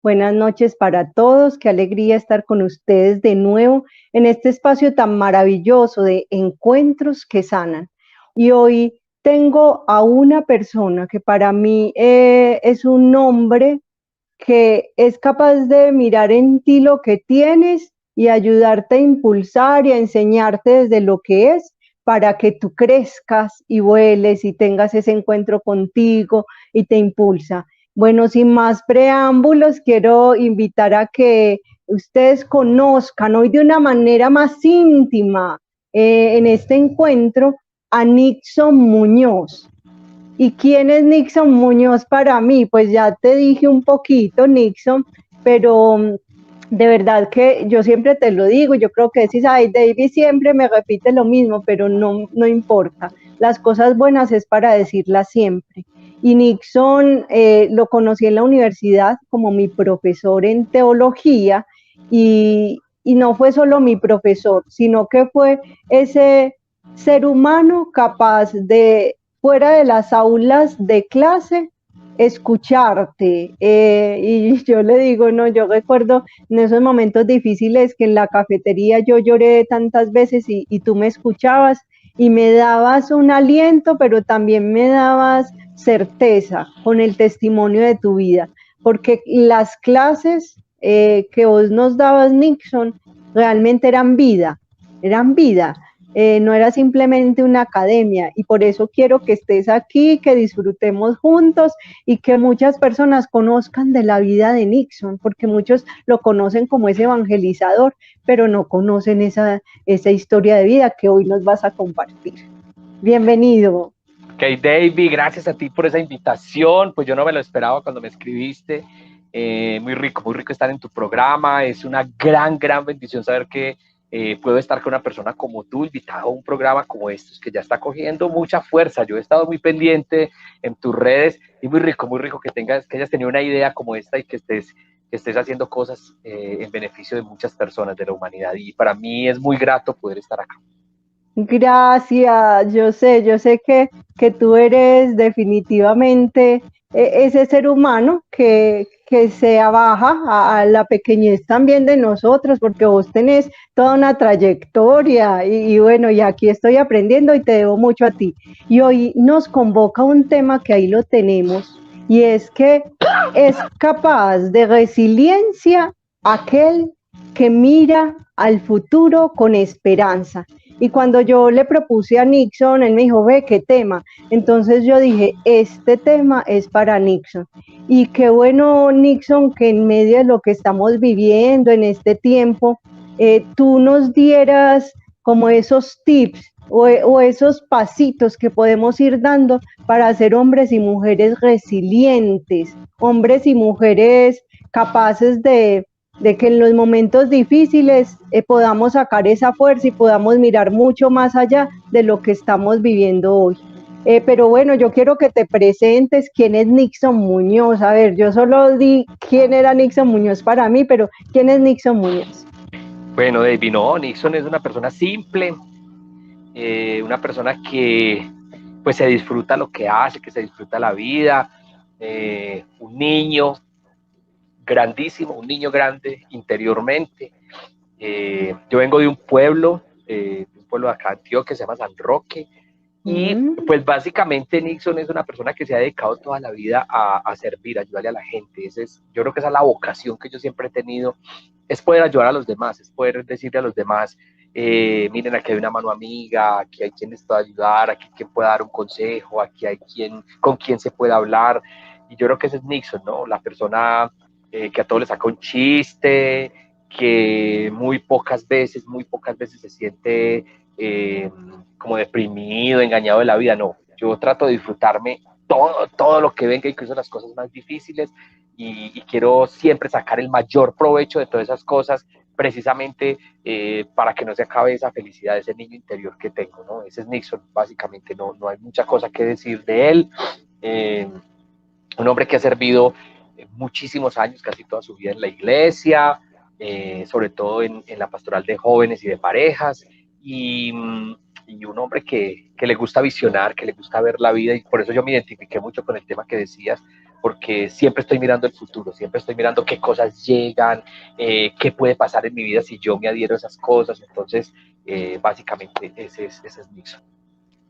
Buenas noches para todos, qué alegría estar con ustedes de nuevo en este espacio tan maravilloso de encuentros que sanan. Y hoy tengo a una persona que para mí es un hombre que es capaz de mirar en ti lo que tienes y ayudarte a impulsar y a enseñarte desde lo que es para que tú crezcas y vueles y tengas ese encuentro contigo y te impulsa. Bueno, sin más preámbulos, quiero invitar a que ustedes conozcan hoy de una manera más íntima en este encuentro a Nixon Muñoz. ¿Y quién es Nixon Muñoz para mí? Pues ya te dije un poquito, Nixon, pero de verdad que yo siempre te lo digo, yo creo que decís, ay, David siempre me repite lo mismo, pero no importa. Las cosas buenas es para decirlas siempre. Y Nixon lo conocí en la universidad como mi profesor en teología y no fue solo mi profesor, sino que fue ese ser humano capaz de fuera de las aulas de clase, escucharte. Y yo le digo, no, yo recuerdo en esos momentos difíciles que en la cafetería yo lloré tantas veces y tú me escuchabas y me dabas un aliento, pero también me dabas certeza con el testimonio de tu vida, porque las clases que vos nos dabas, Nixon, realmente eran vida, no era simplemente una academia y por eso quiero que estés aquí, que disfrutemos juntos y que muchas personas conozcan de la vida de Nixon, porque muchos lo conocen como ese evangelizador, pero no conocen esa historia de vida que hoy nos vas a compartir. Bienvenido. Ok, David, gracias a ti por esa invitación. Pues yo no me lo esperaba cuando me escribiste. Muy rico estar en tu programa. Es una gran bendición saber que puedo estar con una persona como tú, invitado a un programa como estos, que ya está cogiendo mucha fuerza. Yo he estado muy pendiente en tus redes y muy rico que hayas tenido una idea como esta y que estés haciendo cosas en beneficio de muchas personas de la humanidad. Y para mí es muy grato poder estar acá. Gracias, yo sé que tú eres definitivamente ese ser humano que se abaja a la pequeñez también de nosotros, porque vos tenés toda una trayectoria y bueno, y aquí estoy aprendiendo y te debo mucho a ti. Y hoy nos convoca un tema que ahí lo tenemos, y es que es capaz de resiliencia aquel que mira al futuro con esperanza. Y cuando yo le propuse a Nixon, él me dijo, ve, ¿qué tema? Entonces yo dije, este tema es para Nixon. Y qué bueno, Nixon, que en medio de lo que estamos viviendo en este tiempo, tú nos dieras como esos tips o esos pasitos que podemos ir dando para ser hombres y mujeres resilientes, hombres y mujeres capaces de que en los momentos difíciles podamos sacar esa fuerza y podamos mirar mucho más allá de lo que estamos viviendo hoy. Pero bueno, yo quiero que te presentes quién es Nixon Muñoz. A ver, yo solo di quién era Nixon Muñoz para mí, pero ¿quién es Nixon Muñoz? Bueno, David, no, Nixon es una persona simple, una persona que pues se disfruta lo que hace, que se disfruta la vida, un niño grandísimo, un niño grande interiormente. Yo vengo de un pueblo de acá, Antioquia, que se llama San Roque, y pues básicamente Nixon es una persona que se ha dedicado toda la vida a servir, a ayudarle a la gente. Yo creo que esa es la vocación que yo siempre he tenido, es poder ayudar a los demás, es poder decirle a los demás, miren, aquí hay una mano amiga, aquí hay quien les pueda ayudar, aquí hay quien pueda dar un consejo, aquí hay con quien se pueda hablar. Y yo creo que ese es Nixon, ¿no? La persona que a todos le saca un chiste, que muy pocas veces se siente como deprimido, engañado de la vida. No, yo trato de disfrutarme todo lo que venga, incluso las cosas más difíciles, y quiero siempre sacar el mayor provecho de todas esas cosas, precisamente para que no se acabe esa felicidad, ese niño interior que tengo, ¿no? Ese es Nixon, básicamente, no hay mucha cosa que decir de él. Un hombre que ha servido muchísimos años, casi toda su vida en la iglesia, sobre todo en la pastoral de jóvenes y de parejas, y un hombre que le gusta visionar, que le gusta ver la vida, y por eso yo me identifiqué mucho con el tema que decías, porque siempre estoy mirando el futuro, siempre estoy mirando qué cosas llegan, qué puede pasar en mi vida si yo me adhiero a esas cosas. Entonces, básicamente ese es Nixon.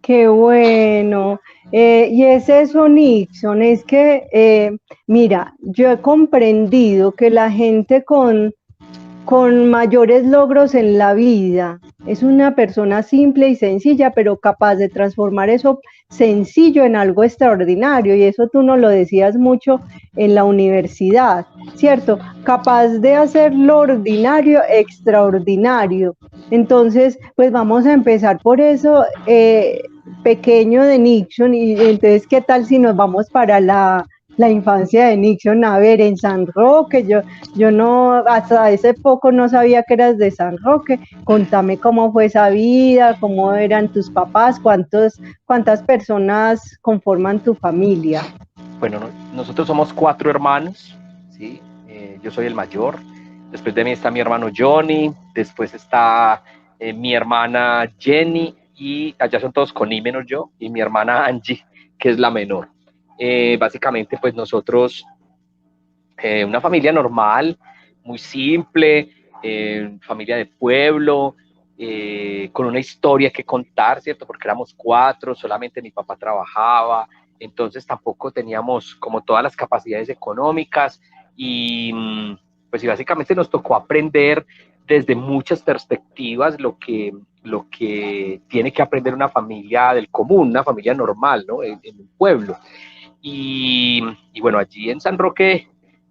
Qué bueno. Y es eso, Nixon, es que, mira, yo he comprendido que la gente con mayores logros en la vida es una persona simple y sencilla, pero capaz de transformar eso sencillo en algo extraordinario. Y eso tú nos lo decías mucho en la universidad, ¿cierto? Capaz de hacer lo ordinario extraordinario. Entonces, pues vamos a empezar por eso, pequeño de Nixon. Y entonces, ¿qué tal si nos vamos para la infancia de Nixon? A ver, en San Roque, yo no, hasta hace poco no sabía que eras de San Roque. Contame cómo fue esa vida, cómo eran tus papás, cuántas personas conforman tu familia. Bueno, nosotros somos 4 hermanos, ¿sí? Yo soy el mayor. Después de mí está mi hermano Johnny, después está mi hermana Jenny, y allá son todos con I menos yo, y mi hermana Angie, que es la menor. Básicamente, pues nosotros, una familia normal, muy simple, familia de pueblo, con una historia que contar, ¿cierto? Porque éramos 4, solamente mi papá trabajaba, entonces tampoco teníamos como todas las capacidades económicas, y pues y básicamente nos tocó aprender desde muchas perspectivas lo que tiene que aprender una familia del común, una familia normal, ¿no? En un pueblo. Y bueno, allí en San Roque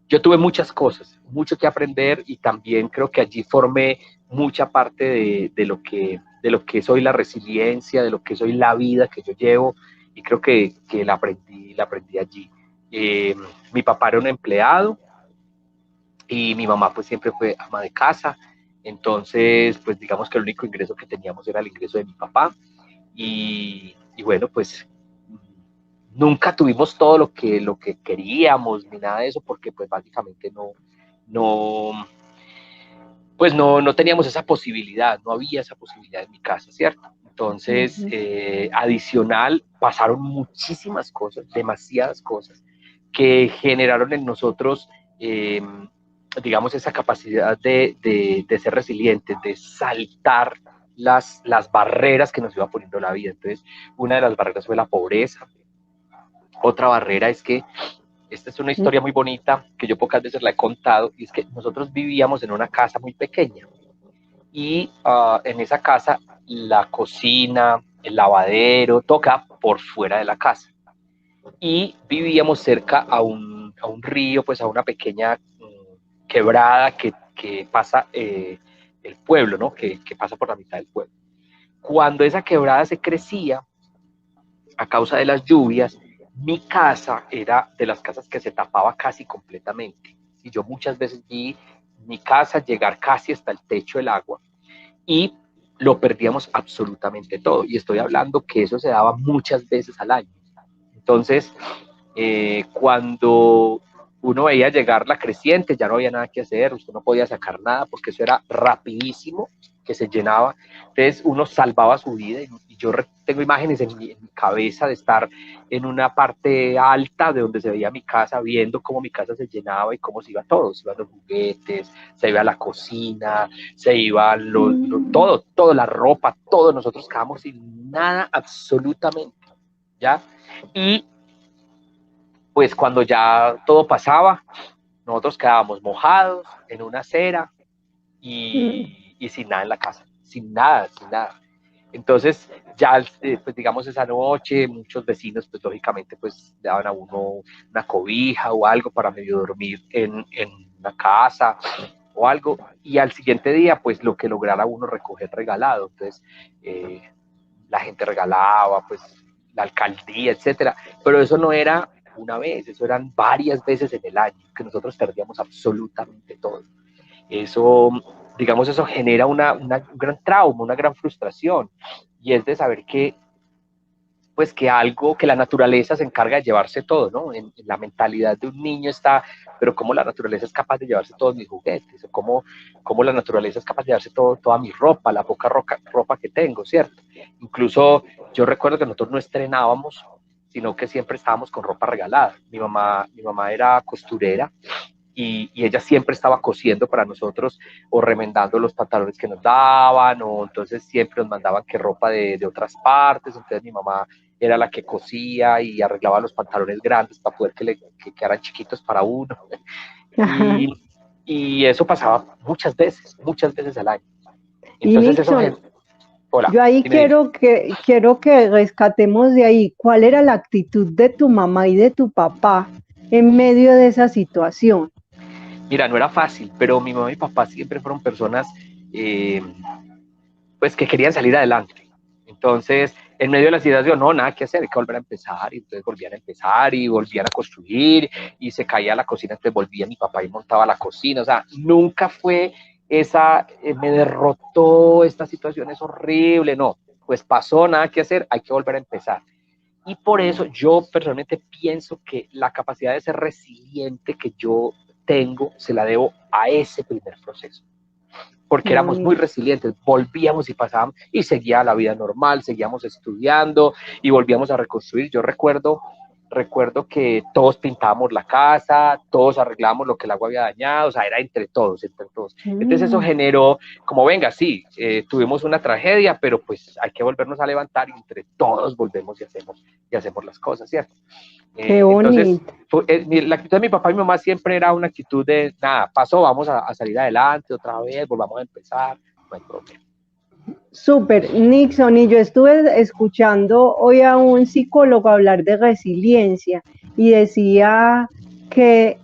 yo tuve muchas cosas, mucho que aprender, y también creo que allí formé mucha parte de lo que soy la resiliencia, de lo que soy la vida que yo llevo, y creo que la aprendí allí. Eh, Mi papá era un empleado y mi mamá pues siempre fue ama de casa, entonces pues digamos que el único ingreso que teníamos era el ingreso de mi papá, y bueno, pues nunca tuvimos todo lo que queríamos ni nada de eso, porque pues básicamente no, pues no teníamos esa posibilidad, no había esa posibilidad en mi casa, ¿cierto? Entonces, Ujú. adicional, pasaron muchísimas cosas, demasiadas cosas, que generaron en nosotros, eh, digamos, esa capacidad de ser resilientes, de saltar las barreras que nos iba poniendo la vida. Entonces, una de las barreras fue la pobreza. Otra barrera es que esta es una historia muy bonita que yo pocas veces la he contado, y es que nosotros vivíamos en una casa muy pequeña, y en esa casa la cocina, el lavadero, toca por fuera de la casa, y vivíamos cerca a un río, pues a una pequeña quebrada que pasa el pueblo, ¿no? Que pasa por la mitad del pueblo. Cuando esa quebrada se crecía, a causa de las lluvias, mi casa era de las casas que se tapaba casi completamente. Y yo muchas veces vi mi casa llegar casi hasta el techo del agua, y lo perdíamos absolutamente todo. Y estoy hablando que eso se daba muchas veces al año. Entonces, cuando uno veía llegar la creciente, ya no había nada que hacer, usted no podía sacar nada porque eso era rapidísimo, que se llenaba. Entonces uno salvaba su vida, y yo tengo imágenes en mi cabeza de estar en una parte alta de donde se veía mi casa, viendo cómo mi casa se llenaba y cómo se iba todo, se iban los juguetes, se iba la cocina, se iba todo, la ropa, todo, nosotros quedamos sin nada absolutamente, ¿ya? Y pues cuando ya todo pasaba, nosotros quedábamos mojados en una acera, y sin nada en la casa, sin nada, sin nada. Entonces, ya, pues digamos, esa noche, muchos vecinos, pues lógicamente, pues le daban a uno una cobija o algo para medio dormir en una casa o algo, y al siguiente día, pues lo que lograra uno recoger regalado. Entonces, la gente regalaba, pues la alcaldía, etcétera, pero eso no era una vez, eso eran varias veces en el año, que nosotros perdíamos absolutamente todo. Eso, digamos, eso genera un gran trauma, una gran frustración, y es de saber que, pues que algo, que la naturaleza se encarga de llevarse todo, ¿no? En la mentalidad de un niño está, pero cómo la naturaleza es capaz de llevarse todos mis juguetes, cómo la naturaleza es capaz de llevarse toda mi ropa, la poca ropa que tengo, ¿cierto? Incluso yo recuerdo que nosotros no estrenábamos sino que siempre estábamos con ropa regalada. Mi mamá era costurera y ella siempre estaba cosiendo para nosotros o remendando los pantalones que nos daban, o entonces siempre nos mandaban que ropa de otras partes, entonces mi mamá era la que cosía y arreglaba los pantalones grandes para poder que quedaran chiquitos para uno. Ajá. Y eso pasaba muchas veces al año. Y Entonces eso, Nixon, hola, yo ahí dime. quiero que rescatemos de ahí cuál era la actitud de tu mamá y de tu papá en medio de esa situación. Mira, no era fácil, pero mi mamá y mi papá siempre fueron personas eh, pues que querían salir adelante. Entonces, en medio de la situación, no, nada que hacer, hay que volver a empezar, y entonces volvían a empezar y volvían a construir, y se caía la cocina, entonces volvía mi papá y montaba la cocina, o sea, nunca fue esa, me derrotó, esta situación es horrible, no, pues pasó, nada que hacer, hay que volver a empezar. Y por eso yo personalmente pienso que la capacidad de ser resiliente que yo tengo se la debo a ese primer proceso, Qué porque éramos muy bonito. resilientes, volvíamos y pasábamos y seguía la vida normal, seguíamos estudiando y volvíamos a reconstruir. Yo recuerdo que todos pintábamos la casa, todos arreglábamos lo que el agua había dañado, o sea, era entre todos, entre todos. Entonces eso Mm, generó, como venga, sí, tuvimos una tragedia, pero pues hay que volvernos a levantar y entre todos volvemos y hacemos las cosas, ¿cierto? qué Entonces, bonito. la actitud de mi papá y mi mamá siempre era una actitud de, nada, pasó, vamos a salir adelante otra vez, volvamos a empezar, no hay problema. Súper, Nixon, y yo estuve escuchando hoy a un psicólogo hablar de resiliencia y decía que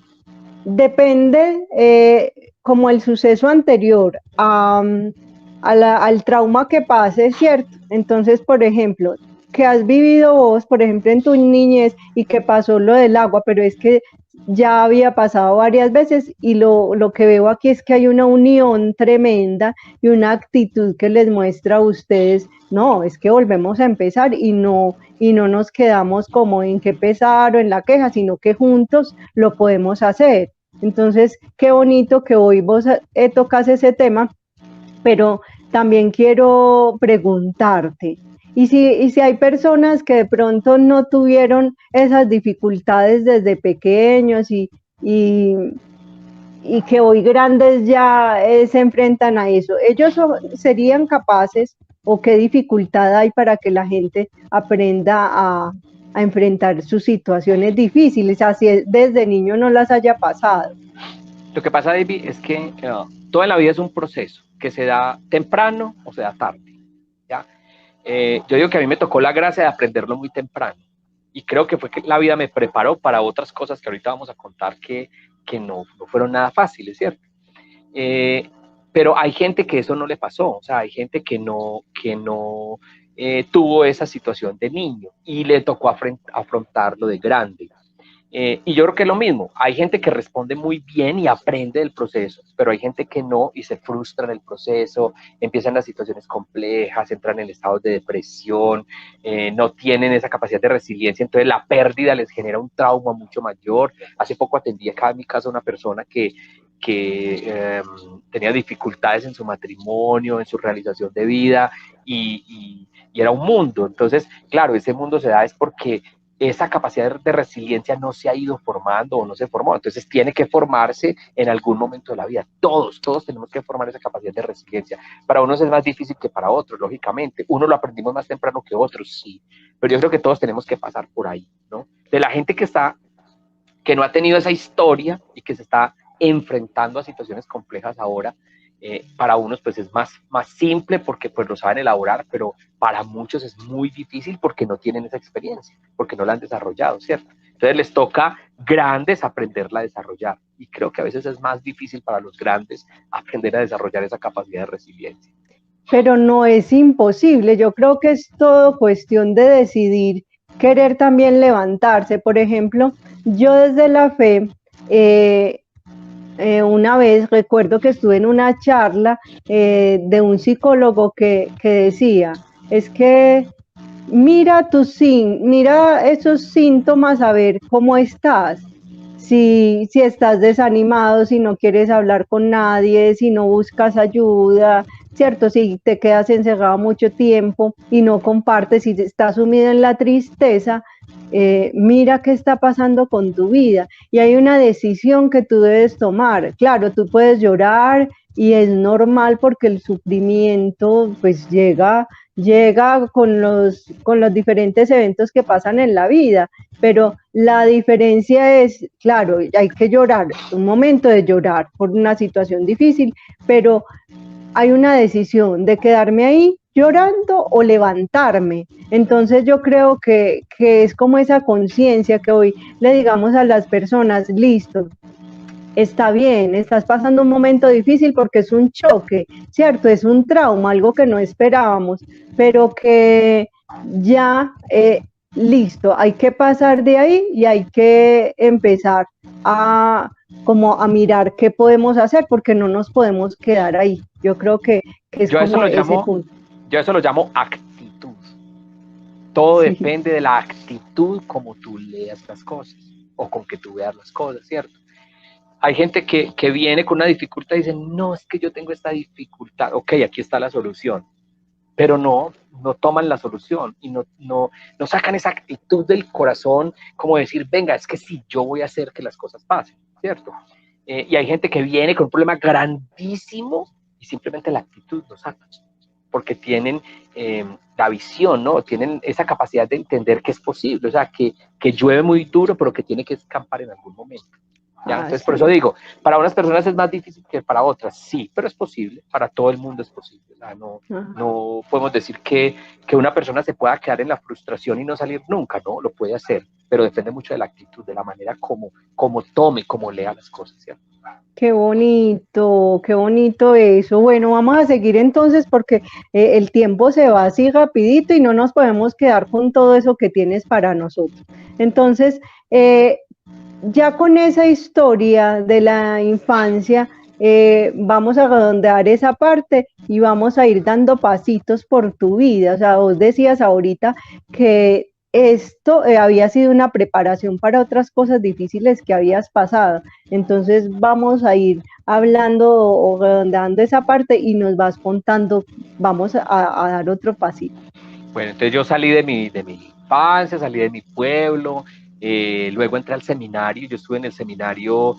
depende, como el suceso anterior al trauma que pase, ¿cierto? Entonces, por ejemplo, que has vivido vos, por ejemplo, en tu niñez y que pasó lo del agua, pero es que ya había pasado varias veces y lo que veo aquí es que hay una unión tremenda y una actitud que les muestra a ustedes, no, es que volvemos a empezar y no nos quedamos como en qué pesar o en la queja, sino que juntos lo podemos hacer. Entonces, qué bonito que hoy vos tocas ese tema, pero también quiero preguntarte, y si hay personas que de pronto no tuvieron esas dificultades desde pequeños y, y que hoy grandes ya se enfrentan a eso, ¿ellos serían capaces o qué dificultad hay para que la gente aprenda a enfrentar sus situaciones difíciles, así desde niño no las haya pasado? Lo que pasa, David, es que todo en la vida es un proceso que se da temprano o se da tarde, ¿ya? Yo digo que a mí me tocó la gracia de aprenderlo muy temprano y creo que fue que la vida me preparó para otras cosas que ahorita vamos a contar que no fueron nada fáciles, ¿cierto? Eh, pero hay gente que eso no le pasó, o sea, hay gente que no tuvo esa situación de niño y le tocó afrontarlo de grande. Y yo creo que es lo mismo, hay gente que responde muy bien y aprende del proceso, pero hay gente que no y se frustra en el proceso, empiezan las situaciones complejas, entran en estados de depresión, no tienen esa capacidad de resiliencia, entonces la pérdida les genera un trauma mucho mayor. Hace poco atendí acá en mi casa a una persona que tenía dificultades en su matrimonio, en su realización de vida y era un mundo. Entonces, claro, ese mundo se da es porque esa capacidad de resiliencia no se ha ido formando o no se formó. Entonces tiene que formarse en algún momento de la vida. Todos tenemos que formar esa capacidad de resiliencia. Para unos es más difícil que para otros, lógicamente. Uno lo aprendimos más temprano que otros, sí. Pero yo creo que todos tenemos que pasar por ahí, ¿no? De la gente que no ha tenido esa historia y que se está enfrentando a situaciones complejas ahora, para unos pues es más simple porque pues lo saben elaborar, pero para muchos es muy difícil porque no tienen esa experiencia, porque no la han desarrollado, ¿cierto? Entonces les toca grandes aprenderla a desarrollar y creo que a veces es más difícil para los grandes aprender a desarrollar esa capacidad de resiliencia. Pero no es imposible. Yo creo que es todo cuestión de decidir querer también levantarse. Por ejemplo, yo desde la fe, eh, una vez recuerdo que estuve en una charla de un psicólogo que decía, es que mira esos síntomas a ver cómo estás. Si estás desanimado, si no quieres hablar con nadie, si no buscas ayuda, ¿cierto? Si te quedas encerrado mucho tiempo y no compartes, si estás sumido en la tristeza, mira qué está pasando con tu vida y hay una decisión que tú debes tomar. Claro, tú puedes llorar y es normal porque el sufrimiento pues llega con los diferentes eventos que pasan en la vida, pero la diferencia es, claro, hay que llorar, un momento de llorar por una situación difícil, pero hay una decisión de quedarme ahí llorando o levantarme. Entonces yo creo que es como esa conciencia que hoy le digamos a las personas, listo, está bien, estás pasando un momento difícil porque es un choque, ¿cierto? Es un trauma, algo que no esperábamos, pero que ya, listo, hay que pasar de ahí y hay que empezar a como a mirar qué podemos hacer porque no nos podemos quedar ahí. Yo creo que es Yo a eso como lo ese llamo, punto. yo a eso lo llamo actitud. Todo Sí. depende de la actitud como tú leas las cosas o con que tú veas las cosas, ¿cierto? Hay gente que viene con una dificultad y dice, no, es que yo tengo esta dificultad. Ok, aquí está la solución. Pero no toman la solución y no sacan esa actitud del corazón como decir, venga, es que sí, yo voy a hacer que las cosas pasen, ¿cierto? Y hay gente que viene con un problema grandísimo y simplemente la actitud no saca, porque tienen la visión, ¿no? Tienen esa capacidad de entender que es posible, o sea, que llueve muy duro, pero que tiene que escampar en algún momento. ¿Ya? Entonces, por eso Así digo, para unas personas es más difícil que para otras, sí, pero es posible, para todo el mundo es posible. es. No podemos decir que una persona se pueda quedar en la frustración y no salir nunca, no, lo puede hacer, pero depende mucho de la actitud, de la manera como tome, como lea las cosas, ¿cierto? Qué bonito eso. Bueno, vamos a seguir entonces porque el tiempo se va así rapidito y no nos podemos quedar con todo eso que tienes para nosotros. Entonces, ya con esa historia de la infancia, vamos a redondear esa parte y vamos a ir dando pasitos por tu vida. O sea, vos decías ahorita que esto había sido una preparación para otras cosas difíciles que habías pasado. Entonces vamos a ir hablando o redondeando esa parte y nos vas contando, vamos a dar otro pasito. Bueno, entonces yo salí de mi infancia, salí de mi pueblo, luego entré al seminario, yo estuve en el seminario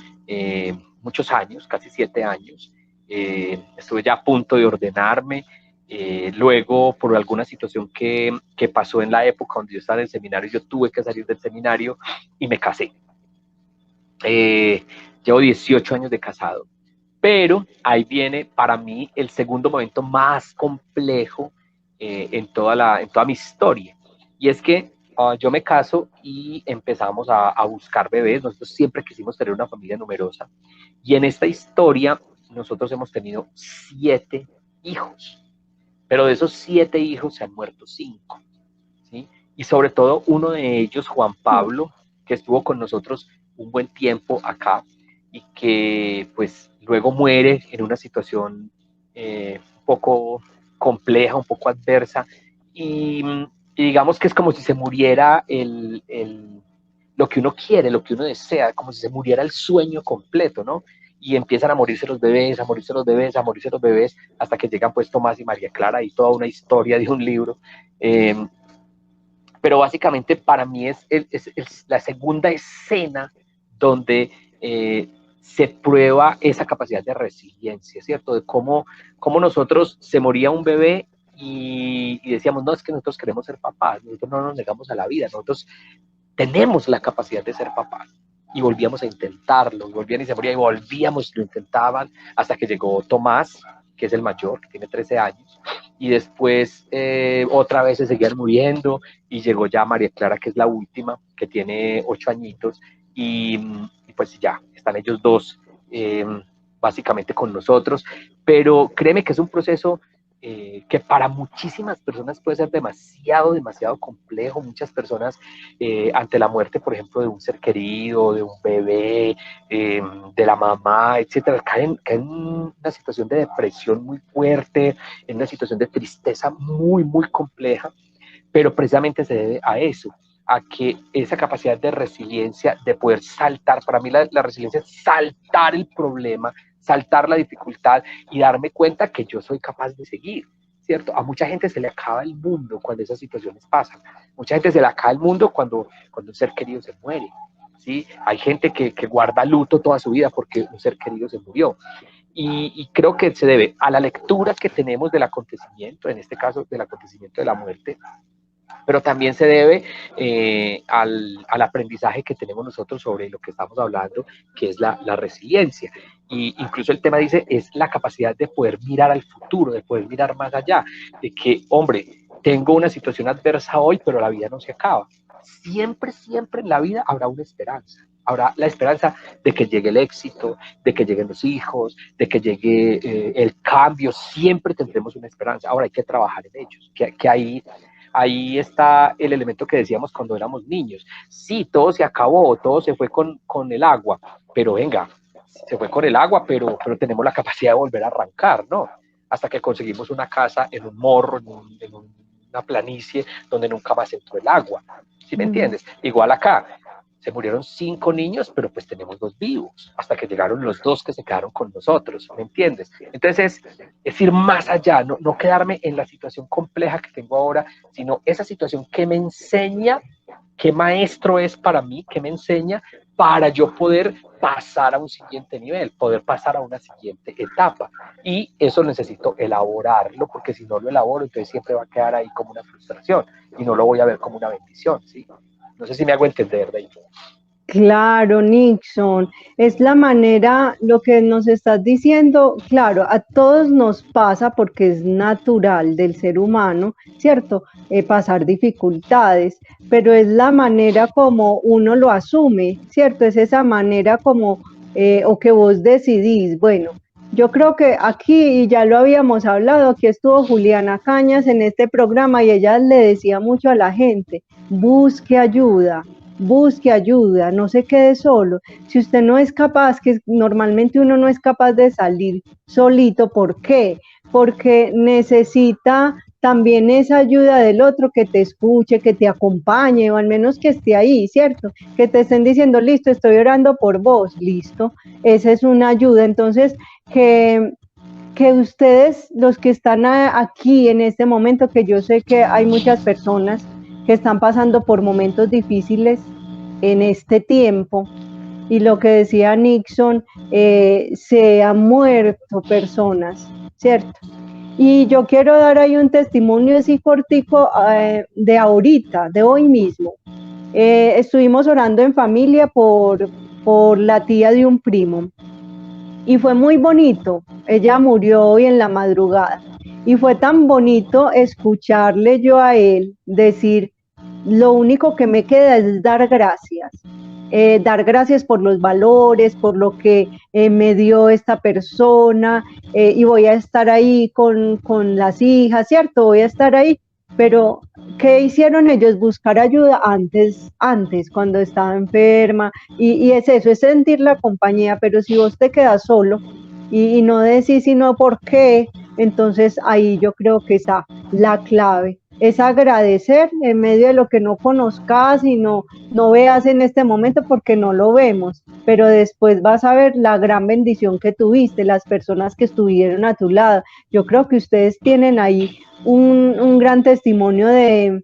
muchos años, casi 7 años, estuve ya a punto de ordenarme, luego por alguna situación que pasó en la época donde yo estaba en el seminario, yo tuve que salir del seminario y me casé. Eh, Llevo 18 años de casado, pero ahí viene para mí el segundo momento más complejo en toda mi historia. Y es que yo me caso y empezamos a buscar bebés. Nosotros siempre quisimos tener una familia numerosa. Y en esta historia nosotros hemos tenido 7 hijos. Pero de esos 7 hijos se han muerto 5. ¿Sí? Y sobre todo uno de ellos, Juan Pablo, que estuvo con nosotros un buen tiempo acá y que pues luego muere en una situación un poco compleja, un poco adversa y digamos que es como si se muriera lo que uno quiere, lo que uno desea, como si se muriera el sueño completo, ¿no? Y empiezan a morirse los bebés, a morirse los bebés, a morirse los bebés, hasta que llegan pues Tomás y María Clara y toda una historia de un libro. Pero básicamente para mí es la segunda escena donde se prueba esa capacidad de resiliencia, ¿cierto? De cómo nosotros se moría un bebé y decíamos, no, es que nosotros queremos ser papás, nosotros no nos negamos a la vida, nosotros tenemos la capacidad de ser papás. Y volvíamos a intentarlo, y volvían y se morían, y volvíamos, lo intentaban, hasta que llegó Tomás, que es el mayor, que tiene 13 años, y después otra vez se seguían muriendo, y llegó ya María Clara, que es la última, que tiene 8 añitos, y pues ya, están ellos dos básicamente con nosotros, pero créeme que es un proceso que para muchísimas personas puede ser demasiado complejo. Muchas personas ante la muerte, por ejemplo, de un ser querido, de un bebé, de la mamá, etcétera, caen en una situación de depresión muy fuerte, en una situación de tristeza muy compleja, pero precisamente se debe a eso, a que esa capacidad de resiliencia, de poder saltar, para mí la resiliencia es saltar el problema, saltar la dificultad y darme cuenta que yo soy capaz de seguir, ¿cierto? A mucha gente se le acaba el mundo cuando esas situaciones pasan. Mucha gente se le acaba el mundo cuando un ser querido se muere, ¿sí? Hay gente que guarda luto toda su vida porque un ser querido se murió. Y creo que se debe a la lectura que tenemos del acontecimiento, en este caso del acontecimiento de la muerte, pero también se debe al aprendizaje que tenemos nosotros sobre lo que estamos hablando, que es la resiliencia. Y incluso el tema dice, es la capacidad de poder mirar al futuro, de poder mirar más allá, de que, hombre, tengo una situación adversa hoy, pero la vida no se acaba. Siempre, siempre en la vida habrá una esperanza. Habrá la esperanza de que llegue el éxito, de que lleguen los hijos, de que llegue el cambio. Siempre tendremos una esperanza. Ahora hay que trabajar en ellos, que ahí está el elemento que decíamos cuando éramos niños. Sí, todo se acabó, todo se fue con el agua, pero venga, se fue con el agua, pero tenemos la capacidad de volver a arrancar, ¿no? Hasta que conseguimos una casa en un morro, en una planicie, donde nunca más entró el agua. ¿Sí me entiendes? Igual acá, se murieron 5 niños, pero pues tenemos 2 vivos, hasta que llegaron los 2 que se quedaron con nosotros, ¿me entiendes? Entonces es ir más allá, no quedarme en la situación compleja que tengo ahora, sino esa situación que me enseña, qué maestro es para mí, qué me enseña para yo poder pasar a un siguiente nivel, poder pasar a una siguiente etapa. Y eso necesito elaborarlo, porque si no lo elaboro, entonces siempre va a quedar ahí como una frustración y no lo voy a ver como una bendición, ¿sí? No sé si me hago entender, David. Claro, Nixon, es la manera, lo que nos estás diciendo, claro, a todos nos pasa porque es natural del ser humano, ¿cierto? Pasar dificultades, pero es la manera como uno lo asume, ¿cierto? Es esa manera como, o que vos decidís, bueno, yo creo que aquí, y ya lo habíamos hablado, aquí estuvo Juliana Cañas en este programa y ella le decía mucho a la gente, busque ayuda, no se quede solo. Si usted no es capaz, que normalmente uno no es capaz de salir solito, ¿por qué? Porque necesita también esa ayuda del otro que te escuche, que te acompañe, o al menos que esté ahí, ¿cierto? Que te estén diciendo, listo, estoy orando por vos, listo. Esa es una ayuda. Entonces, que ustedes, los que están aquí en este momento, que yo sé que hay muchas personas que están pasando por momentos difíciles en este tiempo, y lo que decía Nixon, se han muerto personas, ¿cierto? Y yo quiero dar ahí un testimonio así cortico de ahorita, de hoy mismo. Estuvimos orando en familia por la tía de un primo y fue muy bonito. Ella murió hoy en la madrugada y fue tan bonito escucharle yo a él decir, lo único que me queda es dar gracias por los valores, por lo que me dio esta persona, y voy a estar ahí con las hijas, ¿cierto? Voy a estar ahí, pero ¿qué hicieron ellos? Buscar ayuda antes cuando estaba enferma, y es eso, es sentir la compañía, pero si vos te quedas solo y no decís sino por qué, entonces ahí yo creo que está la clave, es agradecer en medio de lo que no conozcas y no veas en este momento porque no lo vemos, pero después vas a ver la gran bendición que tuviste, las personas que estuvieron a tu lado. Yo creo que ustedes tienen ahí un gran testimonio de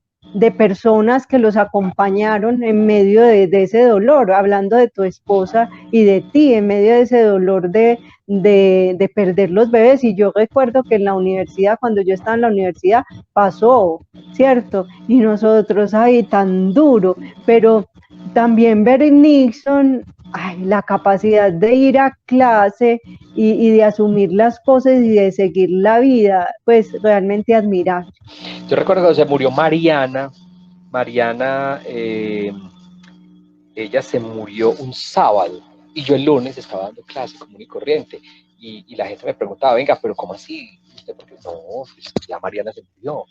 personas que los acompañaron en medio de ese dolor, hablando de tu esposa y de ti, en medio de ese dolor de perder los bebés. Y yo recuerdo que en la universidad, cuando yo estaba en la universidad, pasó, ¿cierto? Y nosotros, ay, tan duro, pero también ver en Nixon, ay, la capacidad de ir a clase y de asumir las cosas y de seguir la vida, pues realmente admirar. Yo recuerdo cuando se murió Mariana, ella se murió un sábado y yo el lunes estaba dando clase común y corriente y la gente me preguntaba, venga, pero ¿cómo así? ¿Usted por qué? No, pues ya Mariana se murió.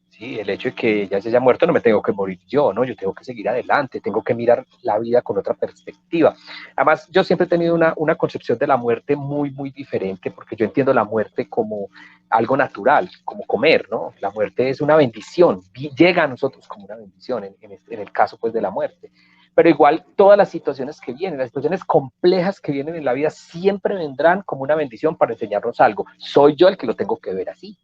Sí, el hecho de que ella se haya muerto no me tengo que morir yo, ¿no? Yo tengo que seguir adelante, tengo que mirar la vida con otra perspectiva. Además, yo siempre he tenido una concepción de la muerte muy, muy diferente, porque yo entiendo la muerte como algo natural, como comer, ¿no? La muerte es una bendición, llega a nosotros como una bendición, en el caso, pues, de la muerte. Pero igual, todas las situaciones que vienen, las situaciones complejas que vienen en la vida, siempre vendrán como una bendición para enseñarnos algo. Soy yo el que lo tengo que ver así.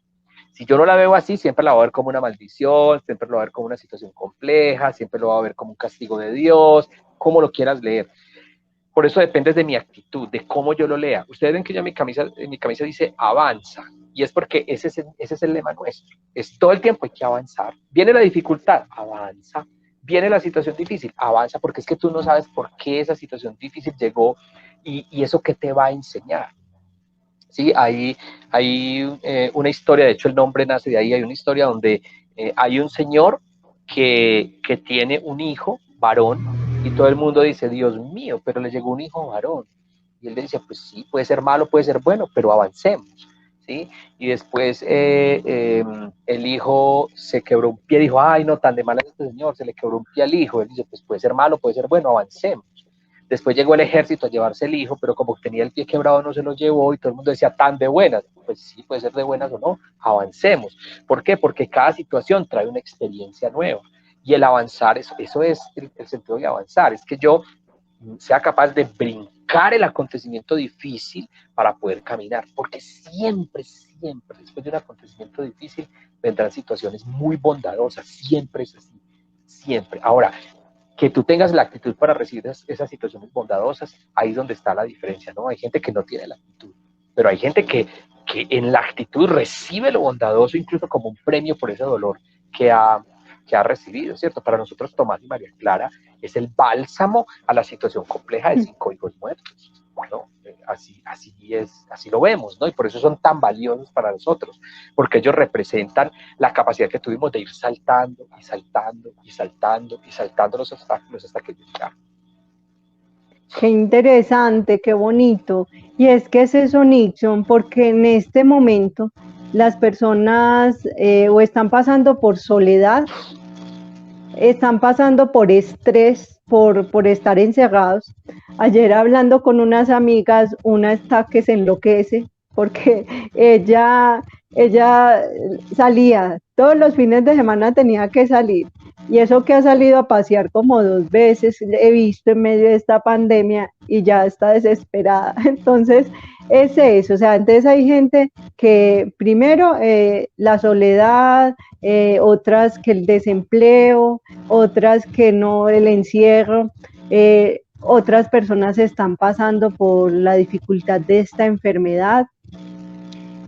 Si yo no la veo así, siempre la voy a ver como una maldición, siempre lo voy a ver como una situación compleja, siempre lo voy a ver como un castigo de Dios, como lo quieras leer. Por eso depende de mi actitud, de cómo yo lo lea. Ustedes ven que yo en mi camisa dice avanza, y es porque ese es el lema nuestro. Es todo el tiempo hay que avanzar. Viene la dificultad, avanza. Viene la situación difícil, avanza, porque es que tú no sabes por qué esa situación difícil llegó y eso qué te va a enseñar. Sí, hay una historia, de hecho el nombre nace de ahí, hay una historia donde hay un señor que tiene un hijo varón y todo el mundo dice, Dios mío, pero le llegó un hijo varón. Y él le dice, pues sí, puede ser malo, puede ser bueno, pero avancemos. ¿Sí? Y después el hijo se quebró un pie, dijo, ay, no, tan de mal es este señor, se le quebró un pie al hijo. Él dice, pues puede ser malo, puede ser bueno, avancemos. Después llegó el ejército a llevarse el hijo, pero como tenía el pie quebrado no se lo llevó y todo el mundo decía, tan de buenas. Pues sí, puede ser de buenas o no, avancemos. ¿Por qué? Porque cada situación trae una experiencia nueva. Y el avanzar, eso es el sentido de avanzar, es que yo sea capaz de brincar el acontecimiento difícil para poder caminar, porque siempre, siempre, después de un acontecimiento difícil, vendrán situaciones muy bondadosas, siempre es así, siempre. Ahora, que tú tengas la actitud para recibir esas situaciones bondadosas, ahí es donde está la diferencia, ¿no? Hay gente que no tiene la actitud, pero hay gente que en la actitud recibe lo bondadoso incluso como un premio por ese dolor que ha recibido, ¿cierto? Para nosotros Tomás y María Clara es el bálsamo a la situación compleja de 5 hijos muertos, ¿no? Así lo vemos, ¿no? Y por eso son tan valiosos para nosotros, porque ellos representan la capacidad que tuvimos de ir saltando y saltando y saltando y saltando los obstáculos hasta que llegamos. Qué interesante, qué bonito. Y es que es eso, Nixon, porque en este momento las personas o están pasando por soledad, están pasando por estrés, por estar encerrados. Ayer hablando con unas amigas, una está que se enloquece porque ella salía, todos los fines de semana tenía que salir. Y eso que ha salido a pasear como 2 veces, he visto en medio de esta pandemia y ya está desesperada. Entonces, es eso, o sea, entonces hay gente que primero la soledad, otras que el desempleo, otras que no el encierro, otras personas están pasando por la dificultad de esta enfermedad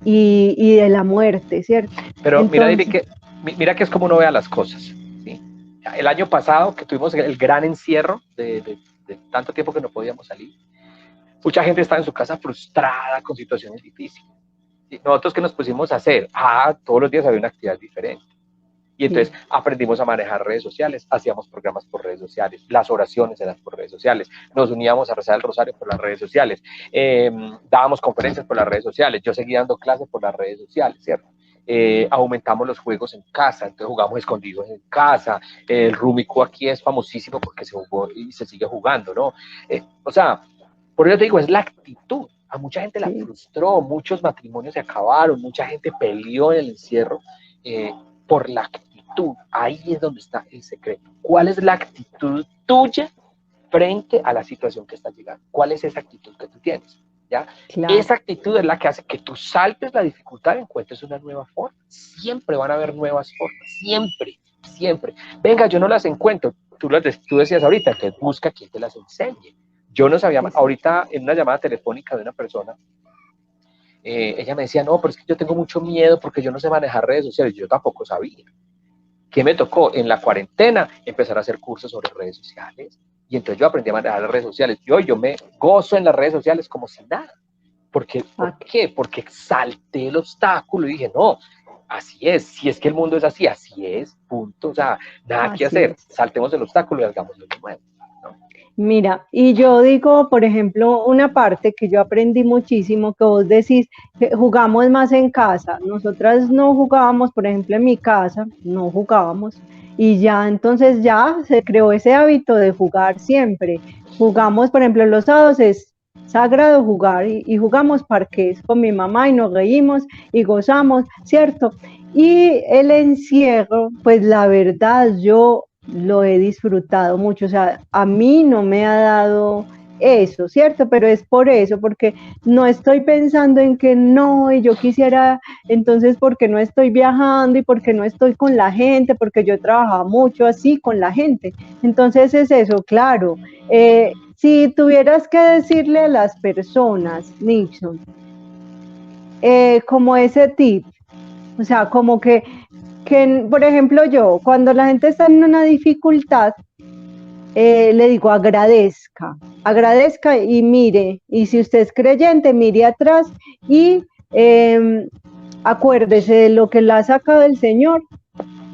y de la muerte, ¿cierto? Pero Entonces, mira que es como uno vea las cosas. ¿Sí? El año pasado que tuvimos el gran encierro de tanto tiempo que no podíamos salir, mucha gente estaba en su casa frustrada con situaciones difíciles. ¿Sí? Nosotros que nos pusimos a hacer, todos los días había una actividad diferente. Y entonces aprendimos a manejar redes sociales, hacíamos programas por redes sociales, las oraciones eran por redes sociales, nos uníamos a rezar el rosario por las redes sociales, dábamos conferencias por las redes sociales, yo seguía dando clases por las redes sociales, ¿cierto? Aumentamos los juegos en casa, entonces jugamos escondidos en casa, el Rumico aquí es famosísimo porque se jugó y se sigue jugando, ¿no? O sea, por eso te digo, es la actitud. A mucha gente la frustró, muchos matrimonios se acabaron, mucha gente peleó en el encierro por la actitud. Ahí es donde está el secreto. ¿Cuál es la actitud tuya frente a la situación que está llegando? ¿Cuál es esa actitud que tú tienes? ¿Ya? Claro. Esa actitud es la que hace que tú saltes la dificultad y encuentres una nueva forma. Siempre van a haber nuevas formas, siempre, siempre. Venga, yo no las encuentro. Tú decías ahorita que busca quien te las enseñe. Yo no sabía, ahorita en una llamada telefónica de una persona, ella me decía, no, pero es que yo tengo mucho miedo porque yo no sé manejar redes sociales. Yo tampoco sabía. ¿Qué me tocó? En la cuarentena empezar a hacer cursos sobre redes sociales. Y entonces yo aprendí a manejar las redes sociales. Yo me gozo en las redes sociales como si nada. ¿Por qué? Porque salté el obstáculo y dije, no, así es. Si es que el mundo es así, así es, punto. O sea, nada que hacer. Saltemos el obstáculo y hagamos lo nuevo. ¿No? Mira, y yo digo, por ejemplo, una parte que yo aprendí muchísimo, que vos decís, que jugamos más en casa. Nosotras no jugábamos, por ejemplo, en mi casa, no jugábamos. Y ya entonces ya se creó ese hábito de jugar siempre. Jugamos, por ejemplo, los sábados es sagrado jugar y jugamos parques con mi mamá y nos reímos y gozamos, ¿cierto? Y el encierro, pues la verdad, yo lo he disfrutado mucho, o sea, a mí no me ha dado eso, ¿cierto? Pero es por eso, porque no estoy pensando en que no, y yo quisiera, entonces, ¿porque no estoy viajando y porque no estoy con la gente? Porque yo he trabajado mucho así con la gente. Entonces es eso, claro. Si tuvieras que decirle a las personas, Nixon, como ese tip, o sea, como que, por ejemplo, yo, cuando la gente está en una dificultad, le digo agradezca, agradezca y mire, y si usted es creyente, mire atrás y acuérdese de lo que le ha sacado el Señor.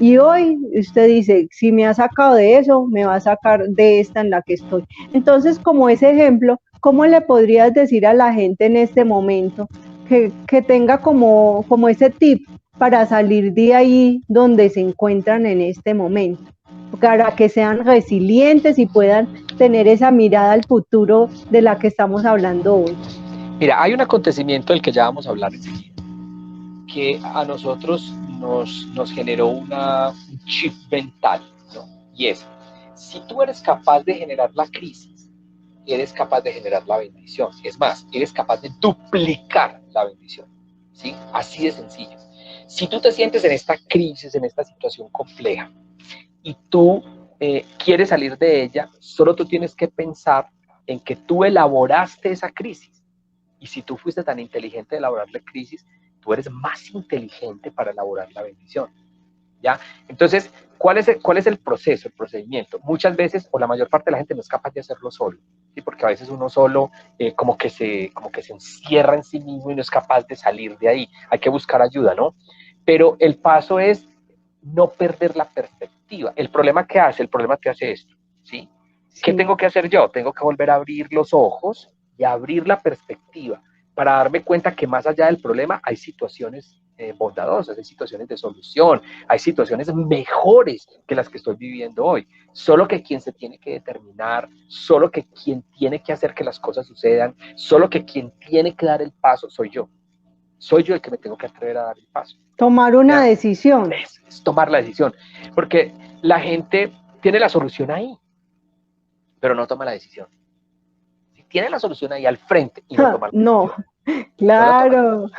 Y hoy usted dice, si me ha sacado de eso, me va a sacar de esta en la que estoy. Entonces, como ese ejemplo, ¿cómo le podrías decir a la gente en este momento que tenga como ese tip para salir de ahí donde se encuentran en este momento? Para que sean resilientes y puedan tener esa mirada al futuro de la que estamos hablando hoy. Mira, hay un acontecimiento del que ya vamos a hablar enseguida, que a nosotros nos generó un chip mental, ¿no? Y es, si tú eres capaz de generar la crisis, eres capaz de generar la bendición. Es más, eres capaz de duplicar la bendición, ¿sí? Así de sencillo. Si tú te sientes en esta crisis, en esta situación compleja, y tú quieres salir de ella, solo tú tienes que pensar en que tú elaboraste esa crisis. Y si tú fuiste tan inteligente de elaborar la crisis, tú eres más inteligente para elaborar la bendición. ¿Ya? Entonces, ¿cuál es el proceso, el procedimiento? Muchas veces, o la mayor parte de la gente no es capaz de hacerlo solo, ¿sí? Porque a veces uno solo como que se encierra en sí mismo y no es capaz de salir de ahí. Hay que buscar ayuda, ¿no? Pero el paso es no perder la perspectiva. El problema que hace esto, ¿sí? ¿Qué Sí. tengo que hacer yo? Tengo que volver a abrir los ojos y abrir la perspectiva para darme cuenta que más allá del problema hay situaciones bondadosas, hay situaciones de solución, hay situaciones mejores que las que estoy viviendo hoy. Solo que quien se tiene que determinar, solo que quien tiene que hacer que las cosas sucedan, solo que quien tiene que dar el paso soy yo. Soy yo el que me tengo que atrever a dar el paso. Tomar una ¿Ya? decisión. Es tomar la decisión. Porque la gente tiene la solución ahí, pero no toma la decisión. Si tiene la solución ahí al frente y no toma la No, decisión, no lo toma. claro.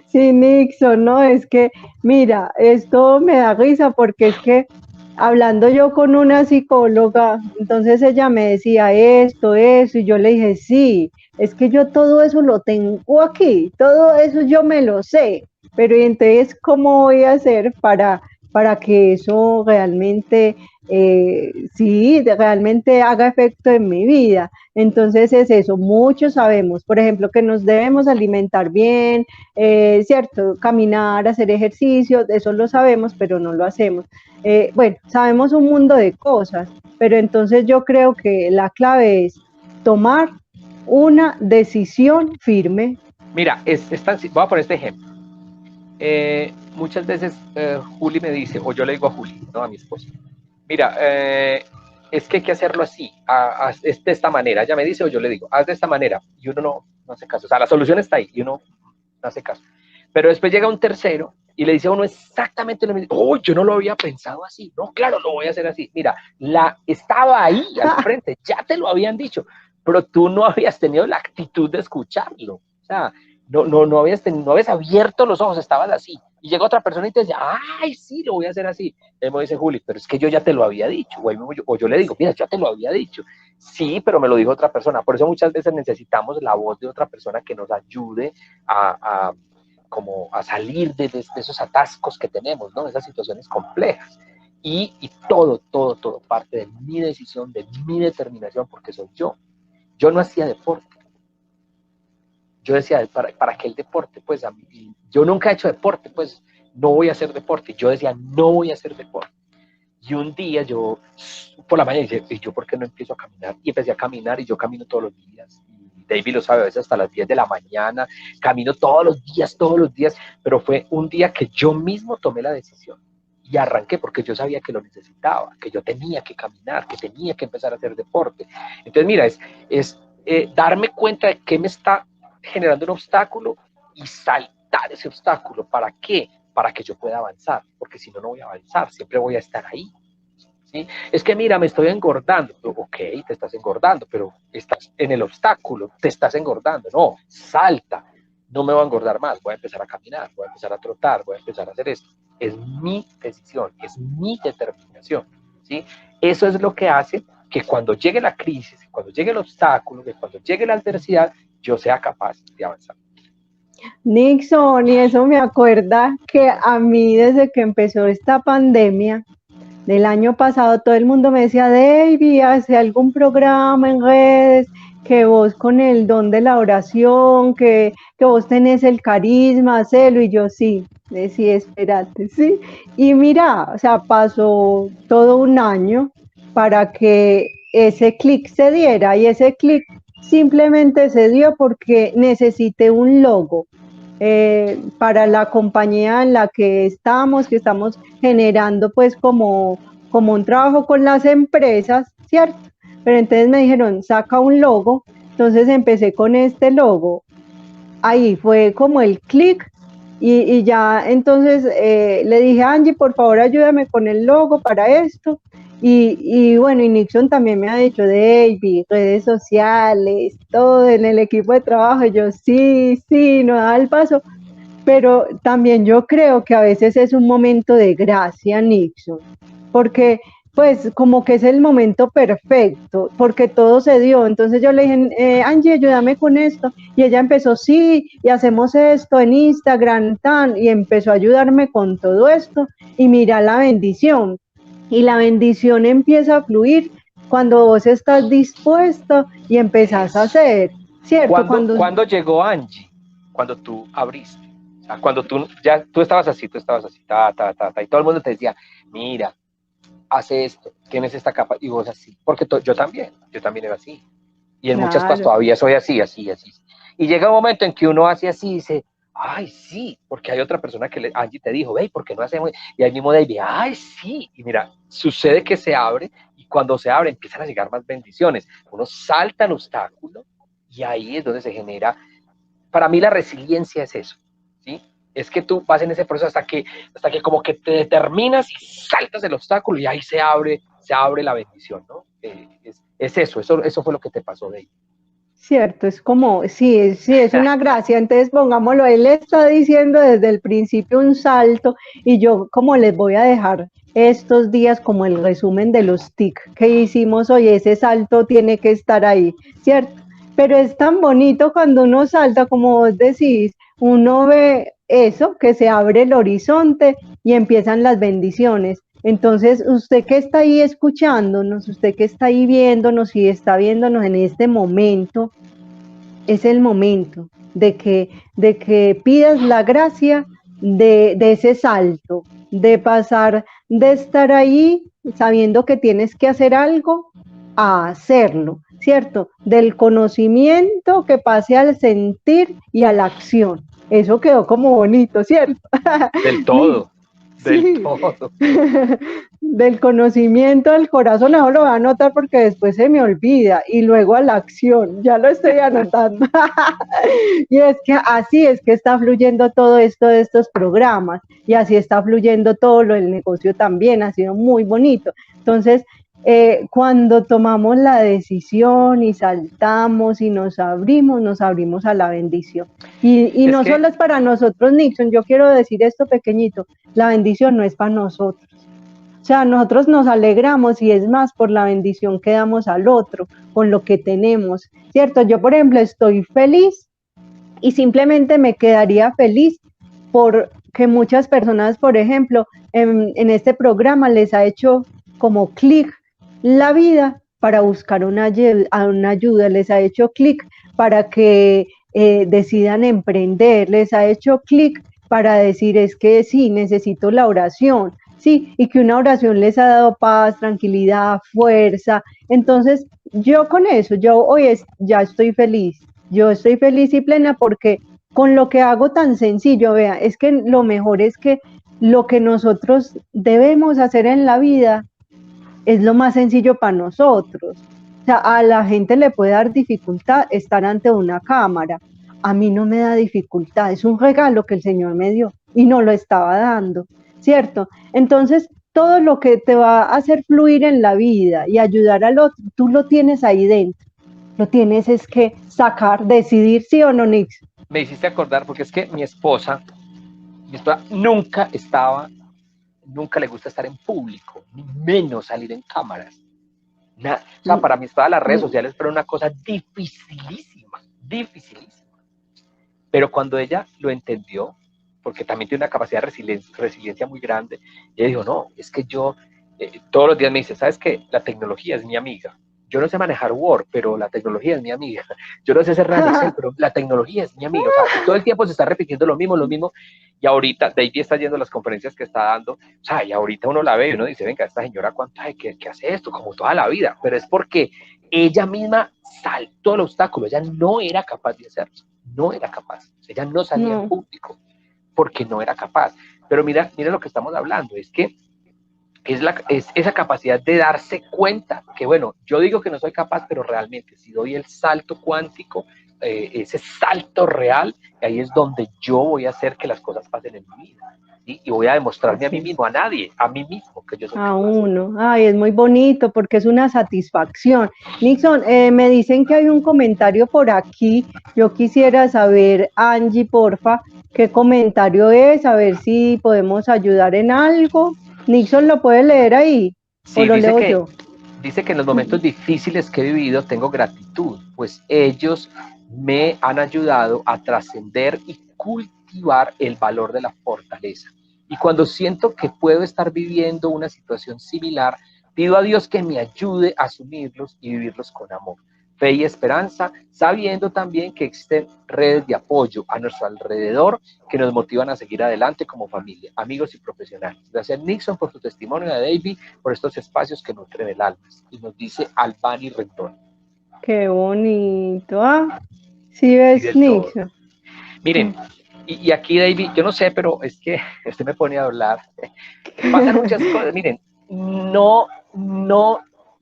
Sí, Nixon, no, es que, mira, esto me da risa porque es que hablando yo con una psicóloga, entonces ella me decía esto, eso, y yo le dije, sí, es que yo todo eso lo tengo aquí, todo eso yo me lo sé, pero ¿y entonces cómo voy a hacer para que eso realmente, sí, realmente haga efecto en mi vida? Entonces es eso, muchos sabemos, por ejemplo, que nos debemos alimentar bien, cierto, caminar, hacer ejercicio, eso lo sabemos, pero no lo hacemos. Bueno, sabemos un mundo de cosas, pero entonces yo creo que la clave es tomar una decisión firme. Mira, voy a poner este ejemplo. Muchas veces Juli me dice, o yo le digo a Juli, ¿no? A mi esposa, mira, es que hay que hacerlo así, es de esta manera. Ella me dice o yo le digo, haz de esta manera. Y uno no hace caso. O sea, la solución está ahí y uno no hace caso. Pero después llega un tercero y le dice a uno exactamente lo mismo. Oh, yo no lo había pensado así. No, claro, lo voy a hacer así. Mira, estaba ahí al frente, ya te lo habían dicho, pero tú no habías tenido la actitud de escucharlo. O sea, no habías abierto los ojos, estabas así. Y llega otra persona y te dice, ay, sí, lo voy a hacer así. Él me dice, Juli, pero es que yo ya te lo había dicho. O yo le digo, mira, ya te lo había dicho. Sí, pero me lo dijo otra persona. Por eso muchas veces necesitamos la voz de otra persona que nos ayude a como a salir de esos atascos que tenemos, ¿no? De esas situaciones complejas. Y todo parte de mi decisión, de mi determinación, porque soy yo. Yo no hacía deporte. Yo decía, ¿para qué el deporte? Pues a mí, yo nunca he hecho deporte, pues no voy a hacer deporte. Yo decía, no voy a hacer deporte. Y un día yo, por la mañana, dije, ¿y yo por qué no empiezo a caminar? Y empecé a caminar y yo camino todos los días. Y David lo sabe, a veces hasta las 10 de la mañana, camino todos los días, pero fue un día que yo mismo tomé la decisión. Y arranqué porque yo sabía que lo necesitaba, que yo tenía que caminar, que tenía que empezar a hacer deporte. Entonces, mira, es darme cuenta de qué me está generando un obstáculo y saltar ese obstáculo. ¿Para qué? Para que yo pueda avanzar, porque si no, no voy a avanzar, siempre voy a estar ahí. ¿sí? Es que mira, me estoy engordando. Ok, te estás engordando, pero estás en el obstáculo, te estás engordando. No, salta. No me voy a engordar más, voy a empezar a caminar, voy a empezar a trotar, voy a empezar a hacer esto. Es mi decisión, es mi determinación, ¿sí? Eso es lo que hace que cuando llegue la crisis, cuando llegue el obstáculo, que cuando llegue la adversidad, yo sea capaz de avanzar. Nixon, y eso me acuerda que a mí desde que empezó esta pandemia del año pasado, todo el mundo me decía, David, hace algún programa en redes, que vos con el don de la oración, que vos tenés el carisma, hacelo, y yo sí, decía, espérate, sí. Y mira, o sea, pasó todo un año para que ese clic se diera, y ese clic simplemente se dio porque necesité un logo para la compañía en la que estamos generando pues como un trabajo con las empresas, ¿cierto? Pero entonces me dijeron, saca un logo, entonces empecé con este logo, ahí fue como el clic y ya entonces le dije, Angie, por favor ayúdame con el logo para esto. Y bueno, y Nixon también me ha dicho, David, redes sociales, todo en el equipo de trabajo. Y yo, sí, sí, no da el paso. Pero también yo creo que a veces es un momento de gracia, Nixon, porque pues como que es el momento perfecto, porque todo se dio. Entonces yo le dije, Angie, ayúdame con esto. Y ella empezó, sí, y hacemos esto en Instagram, tan, y empezó a ayudarme con todo esto. Y mira la bendición. Y la bendición empieza a fluir cuando vos estás dispuesto y empezás a hacer, ¿cierto? ¿Cuándo llegó Angie? Cuando tú abriste. O sea, cuando tú estabas así, y todo el mundo te decía, mira, hace esto, tienes esta capa, y vos así, porque yo también era así. Y en muchas cosas Claro. todavía soy así. Y llega un momento en que uno hace así y dice, ay, sí, porque hay otra persona que Angie te dijo, ve, ¿por qué no hacemos? Y ahí mismo David, ay, sí. Y mira, sucede que se abre y cuando se abre empiezan a llegar más bendiciones. Uno salta el obstáculo y ahí es donde se genera. Para mí la resiliencia es eso, ¿sí? Es que tú vas en ese proceso hasta que como que te determinas y saltas el obstáculo y ahí se abre la bendición, ¿no? Es eso fue lo que te pasó de ahí. Cierto, es como, sí, sí, es una gracia. Entonces, pongámoslo, él está diciendo desde el principio un salto y yo como les voy a dejar estos días como el resumen de los TIC que hicimos hoy, ese salto tiene que estar ahí, ¿cierto? Pero es tan bonito cuando uno salta, como vos decís, uno ve eso, que se abre el horizonte y empiezan las bendiciones. Entonces, usted que está ahí escuchándonos, usted que está ahí viéndonos y está viéndonos en este momento, es el momento de que pidas la gracia de ese salto, de pasar de estar ahí sabiendo que tienes que hacer algo a hacerlo, ¿cierto? Del conocimiento que pase al sentir y a la acción. Eso quedó como bonito, ¿cierto? Del todo. Del Sí, todo. del conocimiento del corazón, no lo voy a anotar porque después se me olvida, y luego a la acción, ya lo estoy anotando. Y es que así es que está fluyendo todo esto de estos programas, y así está fluyendo todo lo del negocio también, ha sido muy bonito. Entonces, cuando tomamos la decisión y saltamos y nos abrimos a la bendición. Y no solo es para nosotros, Nixon, yo quiero decir esto pequeñito, la bendición no es para nosotros. O sea, nosotros nos alegramos y es más por la bendición que damos al otro, con lo que tenemos, ¿cierto? Yo, por ejemplo, estoy feliz y simplemente me quedaría feliz porque muchas personas, por ejemplo, en este programa les ha hecho como clic la vida para buscar una ayuda, les ha hecho clic para que decidan emprender, les ha hecho clic para decir es que sí, necesito la oración, sí, y que una oración les ha dado paz, tranquilidad, fuerza. Entonces, yo con eso, yo hoy ya estoy feliz, yo estoy feliz y plena porque con lo que hago tan sencillo, vea, es que lo mejor es que lo que nosotros debemos hacer en la vida es lo más sencillo para nosotros. O sea, a la gente le puede dar dificultad estar ante una cámara. A mí no me da dificultad, es un regalo que el Señor me dio y no lo estaba dando, ¿cierto? Entonces, todo lo que te va a hacer fluir en la vida y ayudar al otro, tú lo tienes ahí dentro. Lo tienes es que sacar, decidir sí o no, Nix. Me hiciste acordar porque es que mi esposa nunca le gusta estar en público, ni menos salir en cámaras. Nada. O sea, para mí todas las redes sociales fueron una cosa dificilísima, dificilísima. Pero cuando ella lo entendió, porque también tiene una capacidad de resiliencia muy grande, ella dijo, no, es que yo, todos los días me dice, ¿sabes qué? La tecnología es mi amiga. Yo no sé manejar Word, pero la tecnología es mi amiga. Yo no sé hacer RAN Excel, pero la tecnología es mi amiga. O sea, todo el tiempo se está repitiendo lo mismo. Y ahorita, David está yendo a las conferencias que está dando. O sea, y ahorita uno la ve y uno dice, venga, esta señora, ¿cuánto hay que hace esto? Como toda la vida. Pero es porque ella misma saltó el obstáculo. Ella no era capaz de hacerlo. No era capaz. Ella no salía en público porque no era capaz. Pero mira lo que estamos hablando. Es que es esa capacidad de darse cuenta que, bueno, yo digo que no soy capaz, pero realmente si doy el salto cuántico, ese salto real, ahí es donde yo voy a hacer que las cosas pasen en mi vida. ¿Sí? Y voy a demostrarme a mí mismo, a nadie, a mí mismo, que yo soy capaz. A uno. Ay, es muy bonito porque es una satisfacción. Nixon, me dicen que hay un comentario por aquí. Yo quisiera saber, Angie, porfa, qué comentario es, a ver si podemos ayudar en algo. Nixon, ¿lo puede leer ahí? Sí, ¿O lo leo yo? Dice que en los momentos difíciles que he vivido tengo gratitud, pues ellos me han ayudado a trascender y cultivar el valor de la fortaleza. Y cuando siento que puedo estar viviendo una situación similar, pido a Dios que me ayude a asumirlos y vivirlos con amor, fe y esperanza, sabiendo también que existen redes de apoyo a nuestro alrededor que nos motivan a seguir adelante como familia, amigos y profesionales. Gracias, Nixon, por tu testimonio, a David, por estos espacios que nutren el alma. Y nos dice Albani Rendón. Qué bonito. Ah, sí ves, Nixon. Miren, y aquí, David, yo no sé, pero es que usted me pone a hablar. Pasan muchas cosas. Miren, no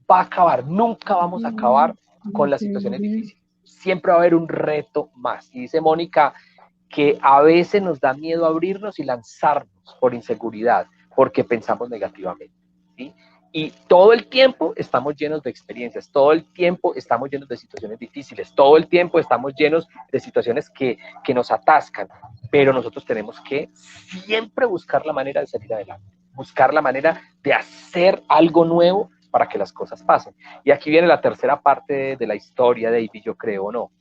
va a acabar, nunca vamos a acabar con las situaciones difíciles. Siempre va a haber un reto más. Y dice Mónica que a veces nos da miedo abrirnos y lanzarnos por inseguridad, porque pensamos negativamente. ¿Sí? Y todo el tiempo estamos llenos de experiencias, todo el tiempo estamos llenos de situaciones difíciles, todo el tiempo estamos llenos de situaciones que nos atascan, pero nosotros tenemos que siempre buscar la manera de salir adelante, buscar la manera de hacer algo nuevo para que las cosas pasen. Y aquí viene la tercera parte de la historia, David, yo creo, ¿no?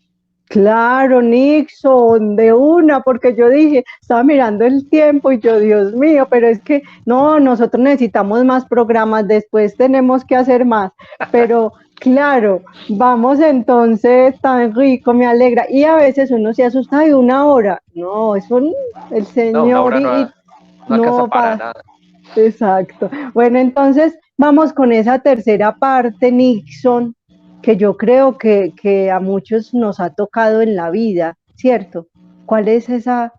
Claro, Nixon, de una, porque yo dije, estaba mirando el tiempo y yo, Dios mío, pero es que no, nosotros necesitamos más programas, después tenemos que hacer más, pero claro, vamos entonces, tan rico, me alegra, y a veces uno se asusta de una hora, no, eso el No, una Señor hora no alcanza para nada. Exacto. Bueno, entonces vamos con esa tercera parte, Nixon, que yo creo que a muchos nos ha tocado en la vida, ¿cierto? ¿Cuál es esa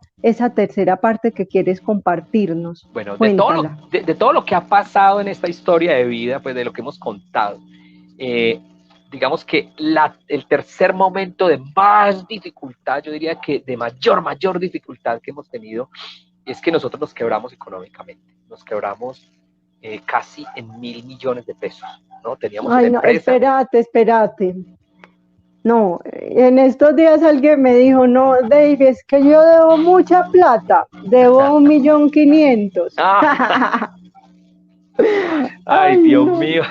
tercera parte que quieres compartirnos? Bueno, Cuéntala. de todo lo que ha pasado en esta historia de vida, pues de lo que hemos contado, digamos que el tercer momento de más dificultad, yo diría que de mayor dificultad que hemos tenido, es que nosotros nos quebramos económicamente, nos quebramos casi en 1.000 millones de pesos, ¿no? Teníamos una Ay, no, empresa. espérate. No, en estos días alguien me dijo, no, Dave, es que yo debo mucha plata, debo 1.500.000. Ah, ay, Ay, Dios no. mío.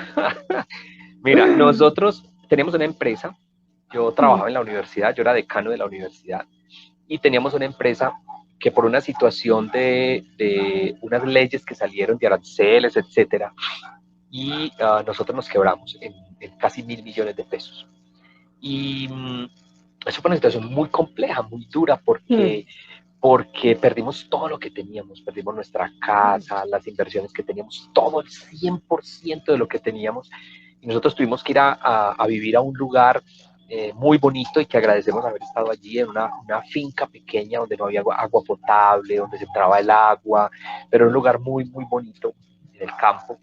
Mira, nosotros tenemos una empresa, yo trabajaba en la universidad, yo era decano de la universidad, y teníamos una empresa que por una situación de unas leyes que salieron de aranceles, etcétera, y nosotros nos quebramos en casi 1.000 millones de pesos. Y eso fue una situación muy compleja, muy dura, porque perdimos todo lo que teníamos, perdimos nuestra casa, las inversiones que teníamos, todo el 100% de lo que teníamos, y nosotros tuvimos que ir a vivir a un lugar muy bonito y que agradecemos haber estado allí en una finca pequeña donde no había agua potable, donde se entraba el agua, pero un lugar muy bonito en el campo.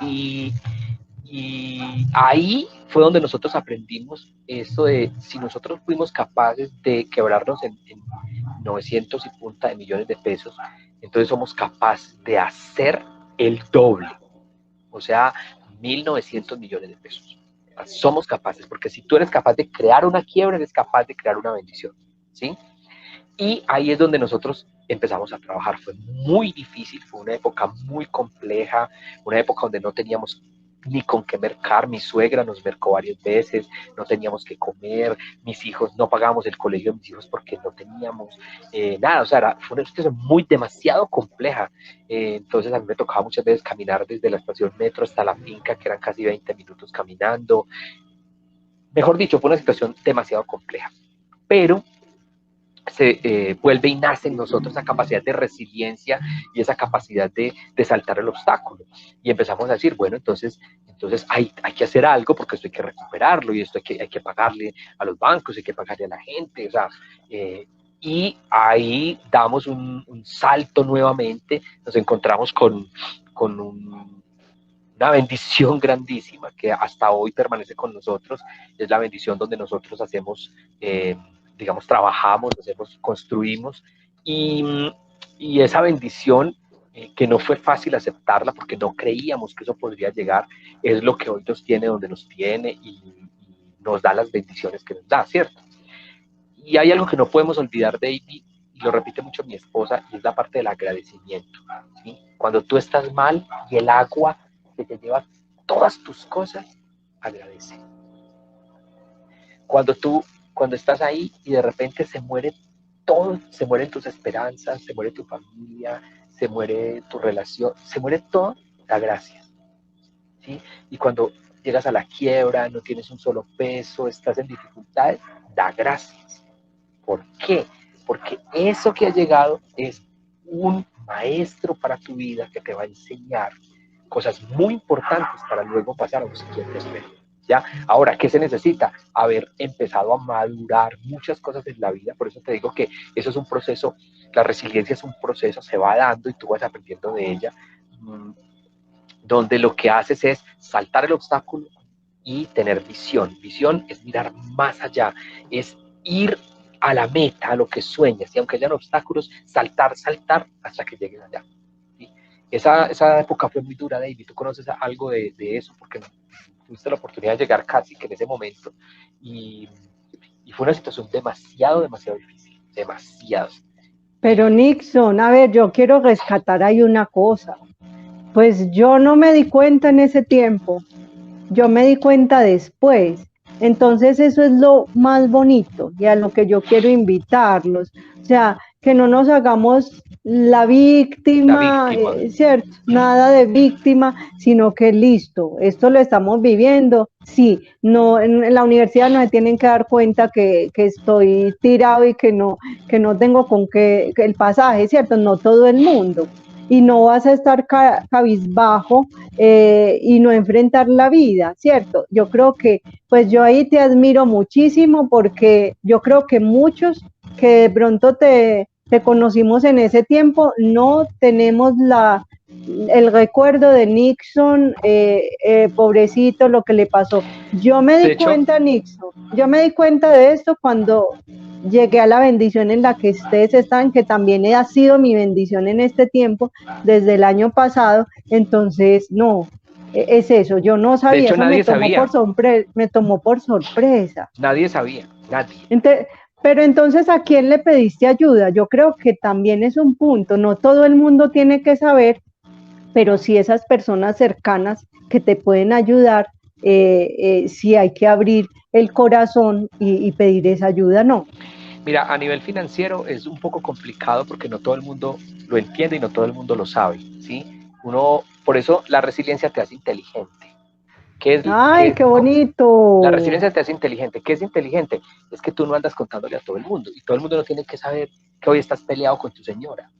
Y, y ahí fue donde nosotros aprendimos eso de si nosotros fuimos capaces de quebrarnos en 900 y punta de millones de pesos, entonces somos capaces de hacer el doble, o sea, 1.900 millones de pesos. Somos capaces, porque si tú eres capaz de crear una quiebra, eres capaz de crear una bendición, ¿sí? Y ahí es donde nosotros empezamos a trabajar. Fue muy difícil, fue una época muy compleja, una época donde no teníamos ni con qué mercar. Mi suegra nos mercó varias veces, no teníamos que comer, mis hijos, no pagábamos el colegio de mis hijos porque no teníamos nada, o sea, fue una situación muy demasiado compleja. Entonces a mí me tocaba muchas veces caminar desde la estación metro hasta la finca, que eran casi 20 minutos caminando. Mejor dicho, fue una situación demasiado compleja, pero se vuelve y nace en nosotros esa capacidad de resiliencia y esa capacidad de saltar el obstáculo. Y empezamos a decir, bueno, entonces hay que hacer algo porque esto hay que recuperarlo y esto hay que pagarle a los bancos, hay que pagarle a la gente, o sea, y ahí damos un salto nuevamente, nos encontramos con una bendición grandísima que hasta hoy permanece con nosotros, es la bendición donde nosotros hacemos, digamos, trabajamos, hacemos, construimos, y, y esa bendición, que no fue fácil aceptarla porque no creíamos que eso podría llegar, es lo que hoy nos tiene donde nos tiene y nos da las bendiciones que nos da, ¿cierto? Y hay algo que no podemos olvidar, David, y lo repite mucho mi esposa, y es la parte del agradecimiento, ¿sí? Cuando tú estás mal y el agua que te lleva todas tus cosas, agradece. Cuando estás ahí y de repente se muere todo, se mueren tus esperanzas, se muere tu familia, se muere tu relación, se muere todo, da gracias, ¿sí? Y cuando llegas a la quiebra, no tienes un solo peso, estás en dificultades, da gracias. ¿Por qué? Porque eso que ha llegado es un maestro para tu vida que te va a enseñar cosas muy importantes para luego pasar a un siguiente nivel. ¿Ya? Ahora, ¿qué se necesita? Haber empezado a madurar muchas cosas en la vida. Por eso te digo que eso es un proceso, la resiliencia es un proceso, se va dando y tú vas aprendiendo de ella, donde lo que haces es saltar el obstáculo y tener visión. Visión es mirar más allá, es ir a la meta, a lo que sueñas, y aunque hayan obstáculos, saltar hasta que llegues allá. ¿Sí? Esa época fue muy dura, David. ¿Tú conoces algo de eso? Porque tuviste la oportunidad de llegar casi que en ese momento, y, y fue una situación demasiado difícil, demasiado. Pero Nixon, a ver, yo quiero rescatar ahí una cosa. Pues yo no me di cuenta en ese tiempo, yo me di cuenta después. Entonces eso es lo más bonito y a lo que yo quiero invitarlos. O sea, que no nos hagamos la La víctima, víctima. ¿cierto? Nada de víctima, sino que listo, esto lo estamos viviendo. Sí, no, en la universidad no se tienen que dar cuenta que estoy tirado y que no tengo con qué que el pasaje, ¿cierto? No todo el mundo. Y no vas a estar cabizbajo y no enfrentar la vida, ¿cierto? Yo creo que, pues yo ahí te admiro muchísimo porque yo creo que muchos que de pronto te conocimos en ese tiempo no tenemos el recuerdo de Nixon, pobrecito, lo que le pasó. Yo me De di hecho, cuenta, Nixon, yo me di cuenta de esto cuando llegué a la bendición en la que ustedes están, que también ha sido mi bendición en este tiempo, desde el año pasado. Entonces, no, es eso, yo no de sabía, hecho eso me nadie tomó sabía, me tomó por sorpresa. nadie sabía, nadie. Entonces, pero entonces, ¿a quién le pediste ayuda? Yo creo que también es un punto, no todo el mundo tiene que saber, pero sí esas personas cercanas que te pueden ayudar, sí hay que abrir el corazón y pedir esa ayuda, ¿no? Mira, a nivel financiero es un poco complicado porque no todo el mundo lo entiende y no todo el mundo lo sabe, ¿sí? Por eso la resiliencia te hace inteligente. ¿Qué es, ¡Ay, qué, qué La bonito! resiliencia te hace inteligente. ¿Qué es inteligente? Es que tú no andas contándole a todo el mundo y todo el mundo no tiene que saber que hoy estás peleado con tu señora.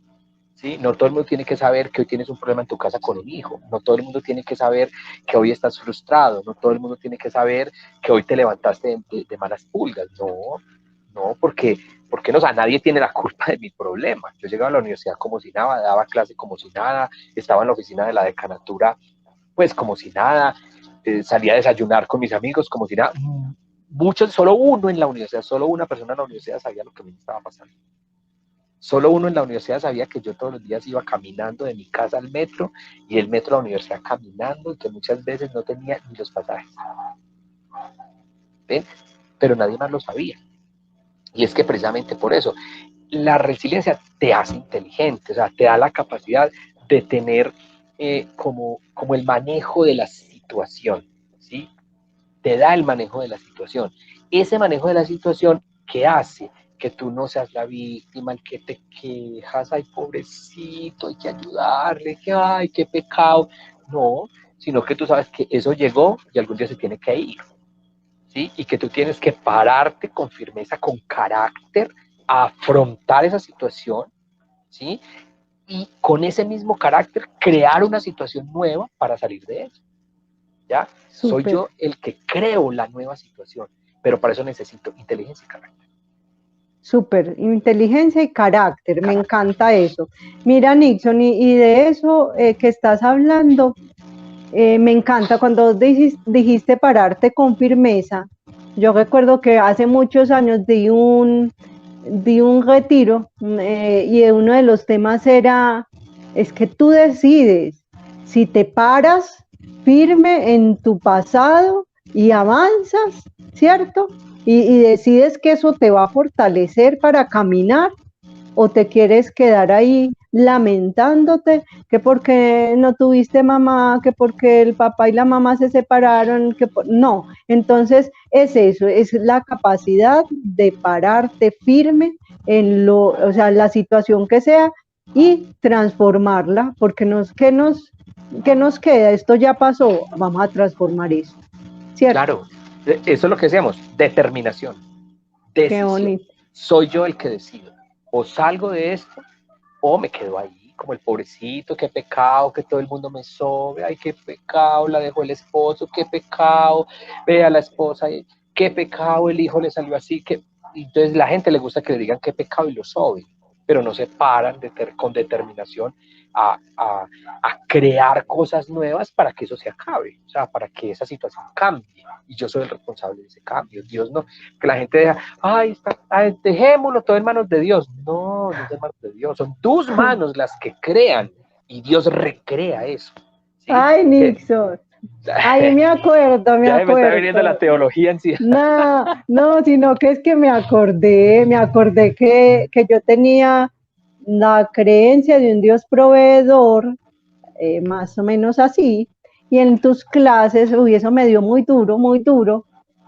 ¿Sí? No todo el mundo tiene que saber que hoy tienes un problema en tu casa con un hijo. No todo el mundo tiene que saber que hoy estás frustrado. No todo el mundo tiene que saber que hoy te levantaste de malas pulgas. No, no, porque no, o sea, nadie tiene la culpa de mi problema. Yo llegaba a la universidad como si nada, daba clase como si nada, estaba en la oficina de la decanatura pues como si nada, salía a desayunar con mis amigos como si nada. Muchos, solo uno en la universidad, solo una persona en la universidad sabía lo que a mí me estaba pasando. Solo uno en la universidad sabía que yo todos los días iba caminando de mi casa al metro y el metro a la universidad caminando, y que muchas veces no tenía ni los pasajes. ¿Ven? Pero nadie más lo sabía. Y es que precisamente por eso, la resiliencia te hace inteligente, o sea, te da la capacidad de tener como el manejo de la situación, ¿sí? Te da el manejo de la situación. Ese manejo de la situación que hace que tú no seas la víctima, el que te quejas, ay, pobrecito, hay que ayudarle, que ay, qué pecado. No, sino que tú sabes que eso llegó y algún día se tiene que ir, ¿sí? Y que tú tienes que pararte con firmeza, con carácter, a afrontar esa situación, ¿sí? Y con ese mismo carácter crear una situación nueva para salir de ella, ¿ya? Soy Súper, yo el que creo la nueva situación, pero para eso necesito inteligencia y carácter. súper. Inteligencia y carácter, me Carácter. encanta eso. Mira, Nixon, y de eso que estás hablando, me encanta cuando dijiste pararte con firmeza. Yo recuerdo que hace muchos años di un retiro y uno de los temas era, es que tú decides si te paras firme en tu pasado y avanzas, ¿cierto? Y decides que eso te va a fortalecer para caminar, o te quieres quedar ahí lamentándote que porque no tuviste mamá, que porque el papá y la mamá se separaron, no. Entonces es eso, es la capacidad de pararte firme en o sea, la situación que sea, y transformarla, porque ¿qué nos queda? Esto ya pasó, vamos a transformar eso, ¿cierto? Claro, eso es lo que decíamos, determinación, Qué decisión. bonito. Soy yo el que decido. O salgo de esto o me quedo ahí, como el pobrecito, qué pecado, que todo el mundo me sobe, ay, qué pecado, la dejó el esposo, qué pecado, ve a la esposa, qué pecado, el hijo le salió así, que... Entonces la gente le gusta que le digan qué pecado y lo soben, pero no se paran con determinación a crear cosas nuevas para que eso se acabe, o sea, para que esa situación cambie. Y yo soy el responsable de ese cambio. Dios no, que la gente deja, ay, dejémoslo todo en manos de Dios. No, no es en manos de Dios, son tus manos las que crean y Dios recrea eso. ¿Sí? Ay, Nixon. Ahí me Ya me está viniendo la acuerdo. teología en sí. No, no, sino que es que me acordé que yo tenía la creencia de un Dios proveedor, más o menos así, y en tus clases, uy, eso me dio muy duro,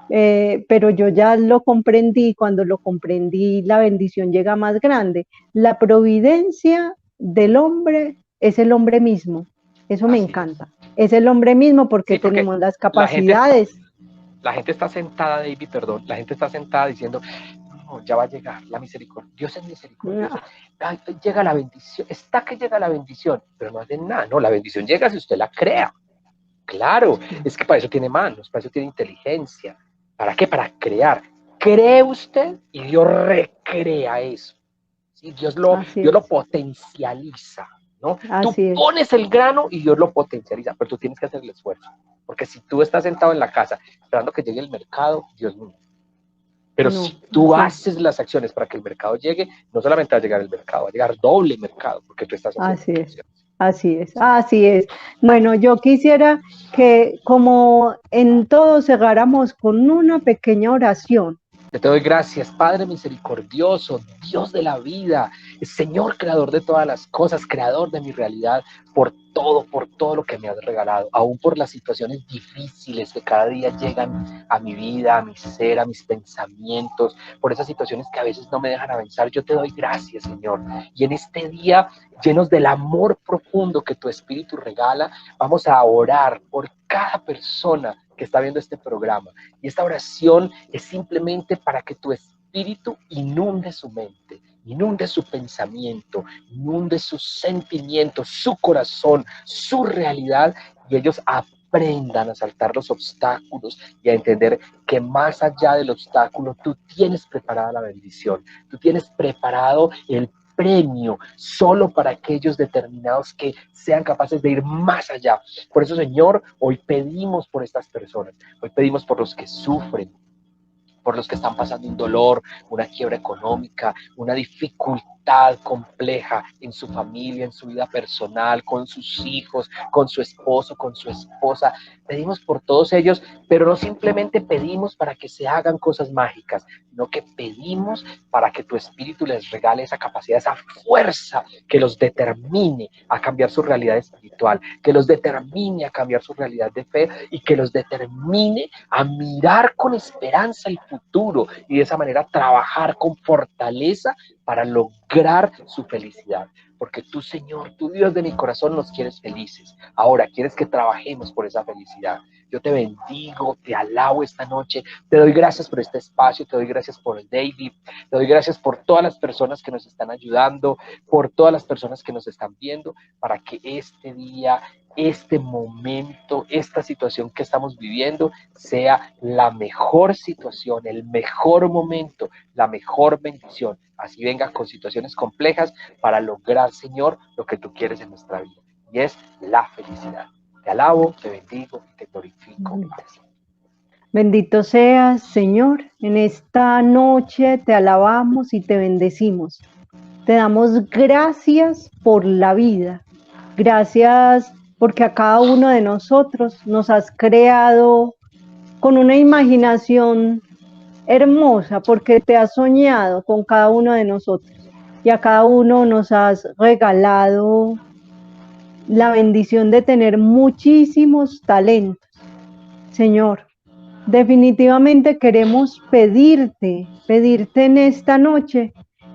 pero yo ya lo comprendí, cuando lo comprendí, la bendición llega más grande. La providencia del hombre es el hombre mismo, eso me Así es. encanta, es el hombre mismo porque Sí, porque tenemos las la gente, capacidades. la gente está sentada, David, perdón, la gente está sentada diciendo, no, ya va a llegar la misericordia, Dios es misericordioso, No, ay, llega la bendición, está que llega la bendición, pero no hacen nada, no, la bendición llega si usted la crea, claro, es que para eso tiene manos, para eso tiene inteligencia, ¿para qué? Para crear, cree usted y Dios recrea eso, ¿sí? así Dios lo es, potencializa, ¿no? Tú así es. pones el grano y Dios lo potencializa, pero tú tienes que hacer el esfuerzo, porque si tú estás sentado en la casa esperando que llegue el mercado, Dios mío. Pero si No, tú así, haces las acciones para que el mercado llegue, no solamente va a llegar el mercado, va a llegar doble mercado, porque tú estás haciendo así las es, acciones. así es, ¿Sí? así es. Bueno, yo quisiera que como en todo cerráramos con una pequeña oración. Yo te doy gracias, Padre misericordioso, Dios de la vida, Señor creador de todas las cosas, creador de mi realidad, por todo lo que me has regalado, aún por las situaciones difíciles que cada día llegan a mi vida, a mi ser, a mis pensamientos, por esas situaciones que a veces no me dejan avanzar. Yo te doy gracias, Señor. Y en este día, llenos del amor profundo que tu Espíritu regala, vamos a orar por cada persona que está viendo este programa. Y esta oración es simplemente para que tu espíritu inunde su mente, inunde su pensamiento, inunde sus sentimientos, su corazón, su realidad, y ellos aprendan a saltar los obstáculos y a entender que más allá del obstáculo tú tienes preparada la bendición, tú tienes preparado el premio solo para aquellos determinados que sean capaces de ir más allá. Por eso, Señor, hoy pedimos por estas personas, hoy pedimos por los que sufren, por los que están pasando un dolor, una quiebra económica, una dificultad dificultad compleja en su familia, en su vida personal, con sus hijos, con su esposo, con su esposa. Pedimos por todos ellos, pero no simplemente pedimos para que se hagan cosas mágicas, sino que pedimos para que tu Espíritu les regale esa capacidad, esa fuerza que los determine a cambiar su realidad espiritual, que los determine a cambiar su realidad de fe y que los determine a mirar con esperanza el futuro y de esa manera trabajar con fortaleza para lograr su felicidad. Porque tú, Señor, tú Dios de mi corazón, nos quieres felices. Ahora quieres que trabajemos por esa felicidad. Yo te bendigo, te alabo esta noche, te doy gracias por este espacio, te doy gracias por David, te doy gracias por todas las personas que nos están ayudando, por todas las personas que nos están viendo, para que este día, este momento, esta situación que estamos viviendo sea la mejor situación, el mejor momento, la mejor bendición. Así venga con situaciones complejas para lograr, Señor, lo que tú quieres en nuestra vida, y es la felicidad. Te alabo, te bendigo y te glorifico. Bendito seas, Señor. En esta noche te alabamos y te bendecimos. Te damos gracias por la vida. Gracias porque a cada uno de nosotros nos has creado con una imaginación hermosa, porque te has soñado con cada uno de nosotros y a cada uno nos has regalado la bendición de tener muchísimos talentos. Señor, definitivamente queremos pedirte en esta noche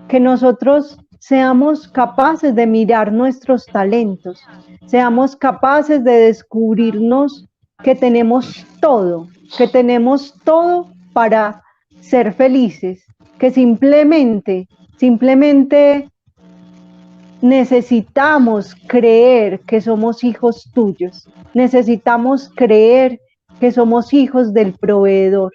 que nosotros seamos capaces de mirar nuestros talentos, seamos capaces de descubrirnos que tenemos todo para ser felices, que simplemente necesitamos creer que somos hijos tuyos, necesitamos creer que somos hijos del proveedor,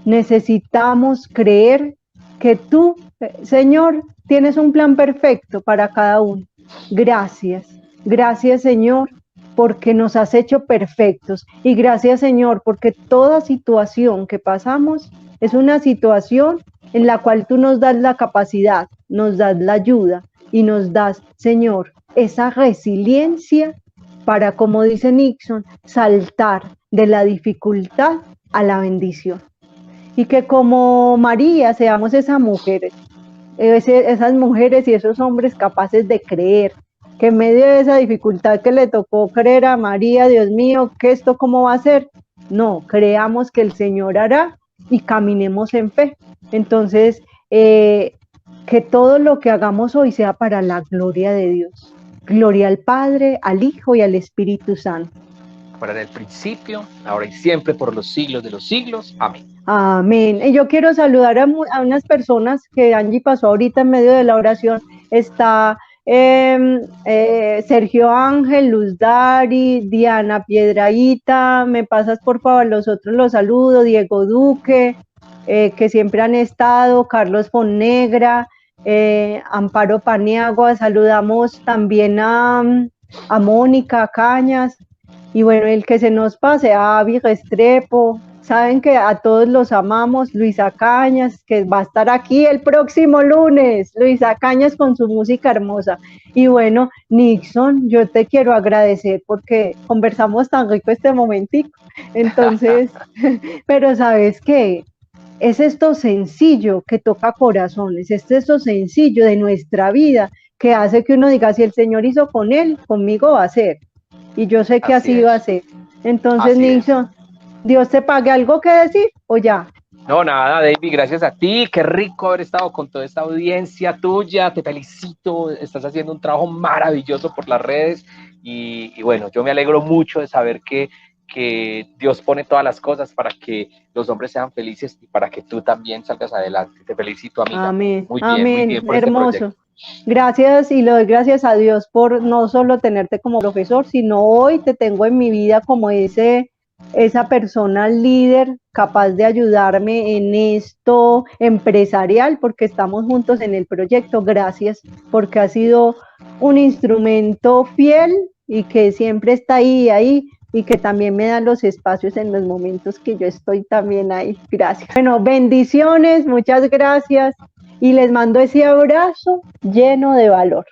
necesitamos creer que tú, Señor, tienes un plan perfecto para cada uno. Gracias, gracias, Señor, porque nos has hecho perfectos, y gracias, Señor, porque toda situación que pasamos es una situación en la cual tú nos das la capacidad, nos das la ayuda y nos das, Señor, esa resiliencia para, como dice Nixon, saltar de la dificultad a la bendición. Y que como María seamos esas mujeres y esos hombres capaces de creer que en medio de esa dificultad que le tocó creer a María, Dios mío, ¿que esto cómo va a ser? No, creamos que el Señor hará y caminemos en fe. Entonces, que todo lo que hagamos hoy sea para la gloria de Dios. Gloria al Padre, al Hijo y al Espíritu Santo. Fuera del principio, ahora y siempre, por los siglos de los siglos. Amén. Amén. Y yo quiero saludar a unas personas que Angie pasó ahorita en medio de la oración. Está Sergio Ángel, Luz Dari, Diana Piedraíta. Me pasas por favor los otros, los saludo. Diego Duque, que siempre han estado. Carlos Fonnegra, Amparo Paniagua. Saludamos también a Mónica Cañas. Y bueno, el que se nos pase, a Avi Restrepo. Saben que a todos los amamos. Luisa Cañas, que va a estar aquí el próximo lunes. Luisa Cañas con su música hermosa. Y bueno, Nixon, yo te quiero agradecer porque conversamos tan rico este momentico. Entonces, pero ¿sabes qué? Es esto sencillo que toca corazones, es esto sencillo de nuestra vida que hace que uno diga, si el Señor hizo con él, conmigo va a ser. Y yo sé que así va a ser. Entonces, Nixon, ¿Dios te pague algo que decir o ya? No, nada, David, gracias a ti. Qué rico haber estado con toda esta audiencia tuya. Te felicito. Estás haciendo un trabajo maravilloso por las redes. Y bueno, yo me alegro mucho de saber que Dios pone todas las cosas para que los hombres sean felices y para que tú también salgas adelante. Te felicito, amiga. Amén. Muy bien, amén. Muy bien por hermoso. Este gracias, y le doy gracias a Dios por no solo tenerte como profesor, sino hoy te tengo en mi vida como esa persona líder capaz de ayudarme en esto empresarial, porque estamos juntos en el proyecto. Gracias, porque has sido un instrumento fiel y que siempre está ahí, y que también me da los espacios en los momentos que yo estoy también ahí. Gracias. Bueno, bendiciones, muchas gracias. y les mando ese abrazo lleno de valor.